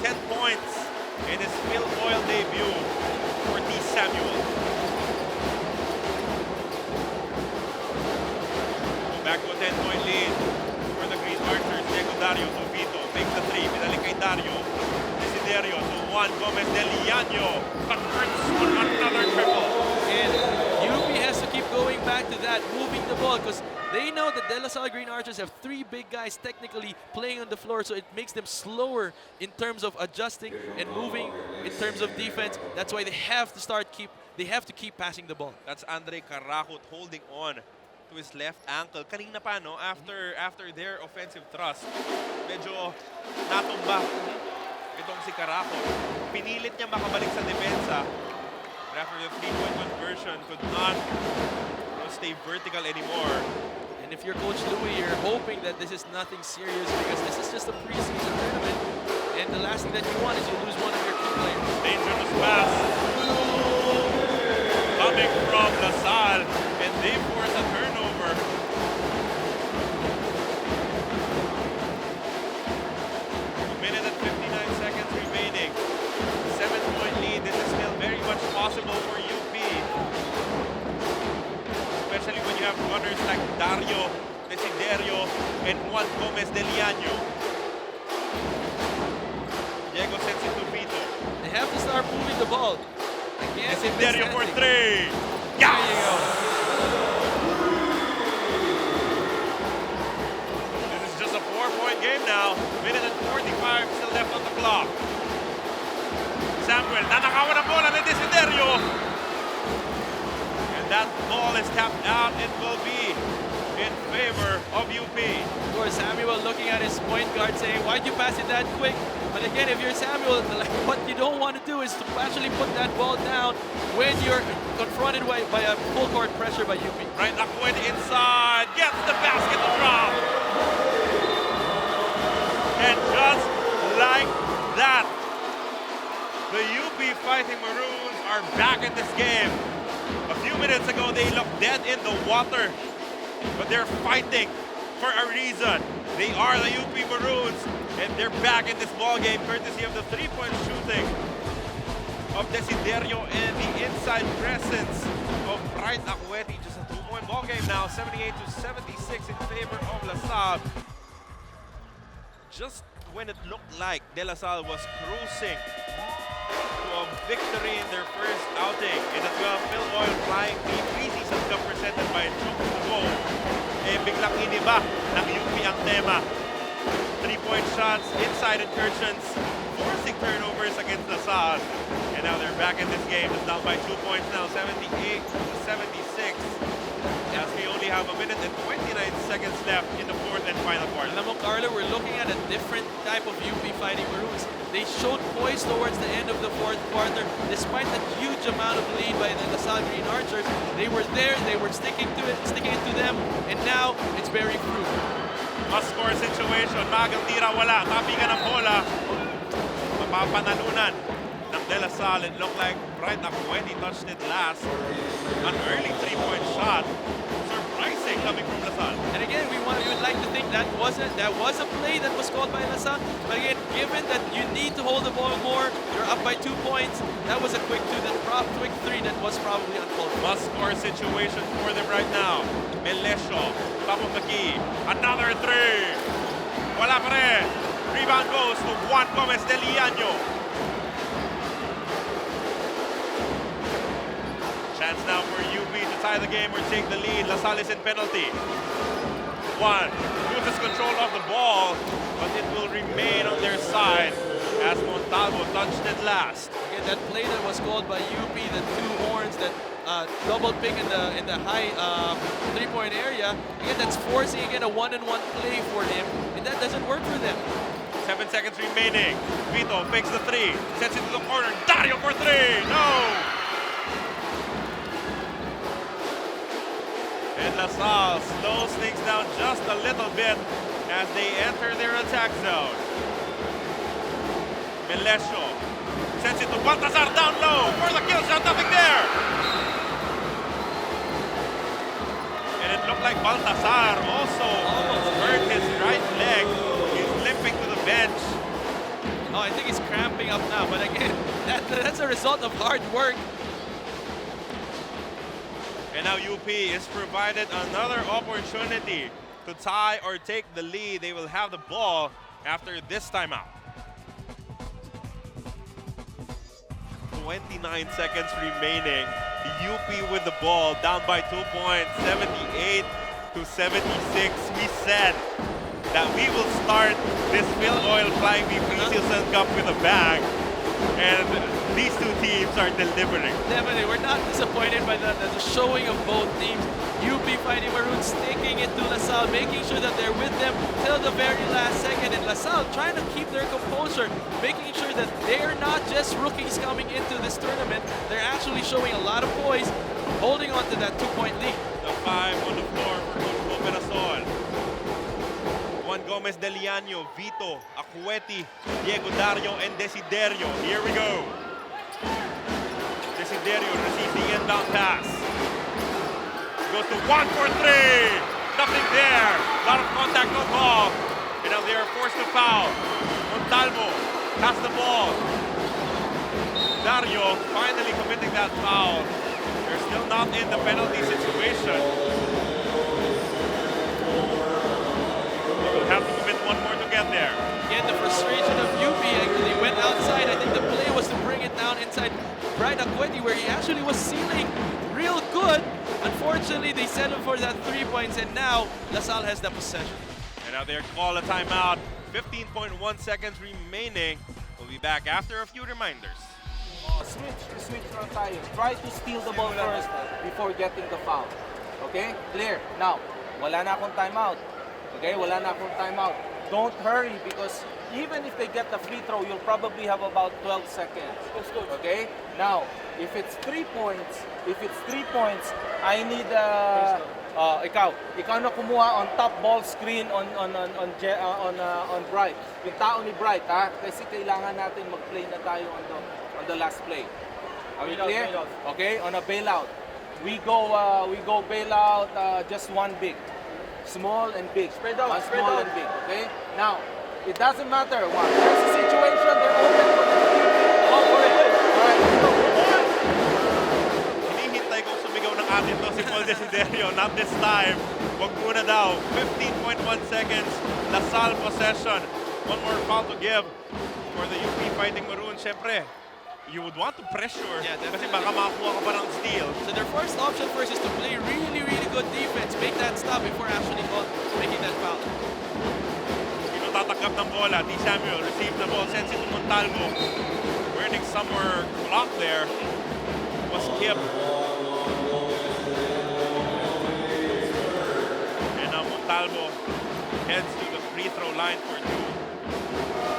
10 points in his Filoil debut for T. Samuel. Go back to a 10-point lead for the Green Archers. Diego Dario to Vito. Makes the 3. Pinalik kay Dario. Deliano converts on another triple. And UP has to keep going back to that, moving the ball, because they know that De La Salle Green Archers have 3 big guys technically playing on the floor, so it makes them slower in terms of adjusting and moving in terms of defense. That's why they have to keep passing the ball. That's Andre Caracot holding on to his left ankle. Kanina pa, no? After their offensive thrust, medyo natumba itong si Caracot. Pinilit niya makabalik sa depensa. But after the 3-point conversion, could not stay vertical anymore. And if you're Coach Louis, you're hoping that this is nothing serious because this is just a preseason tournament. And the last thing that you want is you lose one of your key players. Dangerous pass coming from La Salle, and they force a turnover. A minute and 59 seconds remaining. 7-point lead. This is still very much possible for UP. Especially when you have runners like Dario Desiderio and Juan Gomez Deliano. Diego Sensitupito. They have to start moving the ball. Desiderio for 3. There you go. This is just a 4-point game now. Minute and 45 still left on the clock. Samuel, nanakawan ang bola ni Desiderio. And that ball is tapped out. It will be in favor of UP. Of course, Samuel looking at his point guard saying, why'd you pass it that quick? But again, if you're Samuel, what you don't want to do is to actually put that ball down when you're confronted by a full court pressure by UP. Right, Aquin inside, gets the basket to drop. And just like that, the UP Fighting Maroons are back in this game. A few minutes ago, they looked dead in the water, but they're fighting for a reason. They are the UP Maroons, and they're back in this ball game courtesy of the 3-point shooting of Desiderio and the inside presence of Bright Acueti. Just a 2-point ball game now, 78-76 in favor of La Salle. Just when it looked like De La Salle was cruising to a victory in their first outing in the 12 Filoil Flying V Preseason Cup presented by Choctago, biglang iniba ng UP ang tema. 3-point shots, inside incursions, forcing turnovers against La Salle. And now they're back in this game. It's down by 2 points now, 78-76. As we only have a minute and 29 seconds left in the 4th and final quarter. Alam mo, Carlo, we're looking at a different type of UP Fighting Maroons. They showed poise towards the end of the 4th quarter. Despite the huge amount of lead by the La Salle Green Archers, they were there, they were sticking it to them, and now it's bearing fruit. Must-score situation. Magang tira, wala. Kapingan ang bola. Mapapanalunan ng De La Salle. It looked like Bright Acueti touched it last. An early 3-point shot. Surprising coming from La Salle. And again, we would like to think that was a play that was called by La Salle. But again, given that you need to hold the ball more, you're up by 2 points. That was a quick 3 that was probably uncalled for. Must-score situation for them right now. Melesio, top of the key. Another 3. Wala pa rin. Rebound goes to Juan Gomez Deliano. Chance now for UP to tie the game or take the lead. La Salle is in penalty. Juan loses control of the ball, but it will remain on their side as Montalvo touched it last. Again, that play that was called by UP, the 2 horns that double pick in the high 3-point area. Again, that's forcing again a 1-on-1 play for him, and that doesn't work for them. 7 seconds remaining. Vito fakes the 3, sends it to the corner. Dario for 3. No. And La Salle slows things down just a little bit as they enter their attack zone. Melesio sends it to Baltazar down low for the kill shot, nothing there. And it looked like Baltazar also hurt his right leg. He's limping to the bench. Oh, I think he's cramping up now, but again, that's a result of hard work. And now UP is provided another opportunity to tie or take the lead. They will have the ball after this timeout. 29 seconds remaining. UP with the ball, down by 2 points, 78 to 76. We said that we will start this Filoil Flying V Preseason Cup with a bang, and these two teams are delivering. Definitely, we're not disappointed by the showing of both teams. UP Fighting Maroons sticking it to LaSalle, making sure that they're with them till the very last second, and LaSalle trying to keep their composure, making sure that they're not just rookies coming into this tournament. They're actually showing a lot of poise, holding on to that 2-point lead. The 5 on the floor for Coach Perasol. Juan Gomez Deliano, Vito, Acueti, Diego Dario, and Desiderio. Here we go. Desiderio receives the inbound pass. Goes to 1 for 3. Nothing there. A lot of contact, no call. And now they are forced to foul. Montalvo has the ball. Dario finally committing that foul. They're still not in the penalty situation. They will have to commit one more to get there. Again, the frustration of UP, they went outside. I think the play was to bring it down inside Bright Acueti, where he actually was sealing real good. Unfortunately, they settled for that 3 points, and now LaSalle has the possession. And now they're called a timeout. 15.1 seconds remaining. We'll be back after a few reminders. Switch na tayo. Try to steal the ball first before getting the foul. Okay? Clear. Now, wala na akong timeout. Okay? Wala na akong timeout. Don't hurry because even if they get the free throw, you'll probably have about 12 seconds. Okay? Now, if it's 3 points, I need ikaw na kumuha on top ball screen on Bright. Yung tao ni Bright, ha? Kasi kailangan natin mag-play na tayo on the last play. Are we clear? Okay, on a bailout. We go bailout just one big. Small and big. Spread out, small and big. Okay? Now, it doesn't matter what. There's a situation, they're open for the all for it. Alright, let's go. Hinihintay kong sumigaw ng atin to si Paul Desiderio. Not this time. Wag muna daw. 15.1 seconds. LaSalle possession. One more foul to give for the UP Fighting Maroons. Siyempre, you would want to pressure kasi baka makakuha ka pa ng steal. So their first option first is to play really, really good defense, make that stop before actually making that foul. Dito tatanggap ng bola. D. Samuel receives the ball, sends it to Montalvo. Burning somewhere blocked there. Was Kip. And now Montalvo heads to the free throw line for 2.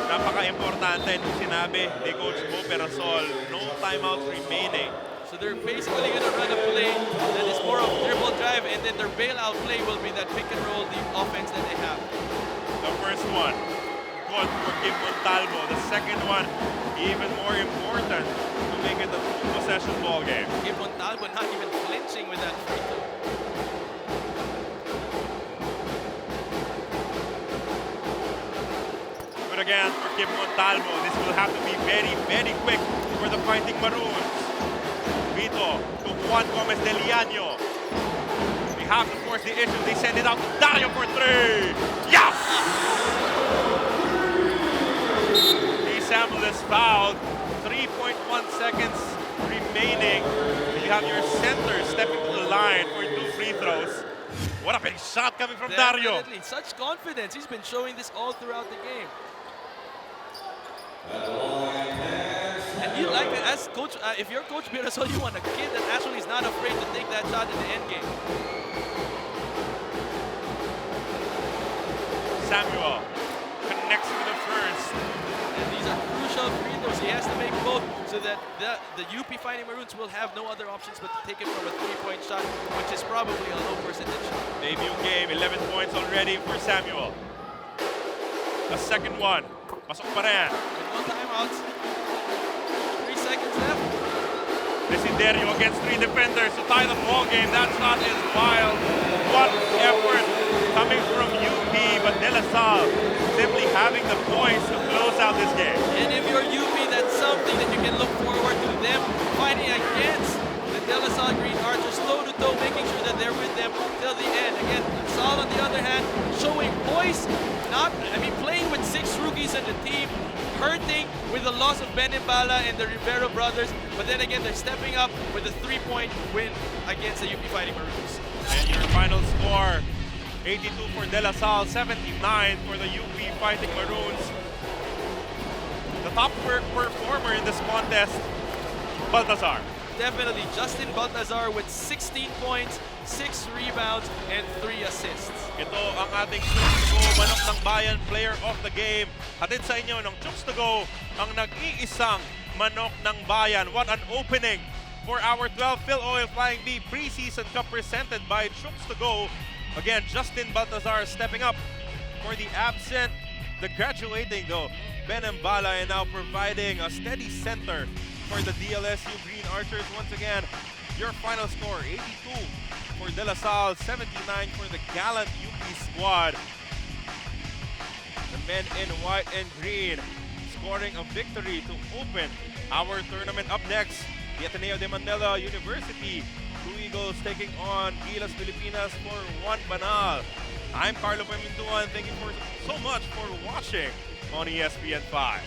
Napaka-importante nung sinabi ni Coach Perasol, no timeouts remaining. So they're basically going to run a play that is more of dribble drive, and then their bailout play will be that pick and roll deep offense that they have. The first one, good for Kim Montalvo. The second one, even more important to make it a two-possession ball game. Kim Montalvo not even flinching with that free throw. Good again for Kim Montalvo. This will have to be very, very quick for the Fighting Maroons. Vito to Juan Gomez Deliano. They have to force the issue. They send it out to Dario for 3. Yes! D. Samuel is fouled. 3.1 seconds remaining. You have your center stepping to the line for 2 free throws. What a big shot coming from Dario. Definitely. Such confidence. He's been showing this all throughout the game. And you like it as coach, if you're Coach Perasol, you want a kid that actually is not afraid to take that shot in the end game. Samuel connects with the first. And these are crucial free throws. He has to make both so that the UP Fighting Maroons will have no other options but to take it from a 3-point shot, which is probably a low percentage. Debut game, 11 points already for Samuel. The second one, pasok pa rin. With no timeouts, 3 seconds left. Desiderio against 3 defenders to tie the ball game. That shot is wild. What effort coming from UP, but De La Salle simply having the points to close out this game. And if you're UP, that's something that you can look forward to them fighting against the De La Salle Green Archers toe-to-toe, making sure that they're with them till the end. Again, Saul on the other hand, showing poise, playing with 6 rookies Preseason, the team hurting with the loss of Ben Imbala and the Rivero brothers, but then again, they're stepping up with a 3-point win against the UP Fighting Maroons. And your final score, 82 for De La Salle, 79 for the UP Fighting Maroons. The top performer in this contest, Baltazar. Definitely, Justin Baltazar with 16 points, 6 rebounds, and 3 assists. Ito ang ating Chooks to Go Manok ng Bayan Player of the Game. Hatid sa inyo ng Chooks to Go, ang nag-iisang Manok ng Bayan. What an opening for our 12 Filoil Flying B Preseason Cup presented by Chooks to Go. Again, Justin Baltazar stepping up for the absent, the graduating though, Ben Mbala, and now providing a steady center for the DLSU Green Archers. Once again, your final score, 82 for De La Salle, 79 for the gallant UP squad. The men in white and green scoring a victory to open our tournament. Up next, the Ateneo de Manila University Blue Eagles taking on Gilas Pilipinas for One Banal. I'm Carlo Pemintuan. Thank you so much for watching on ESPN 5.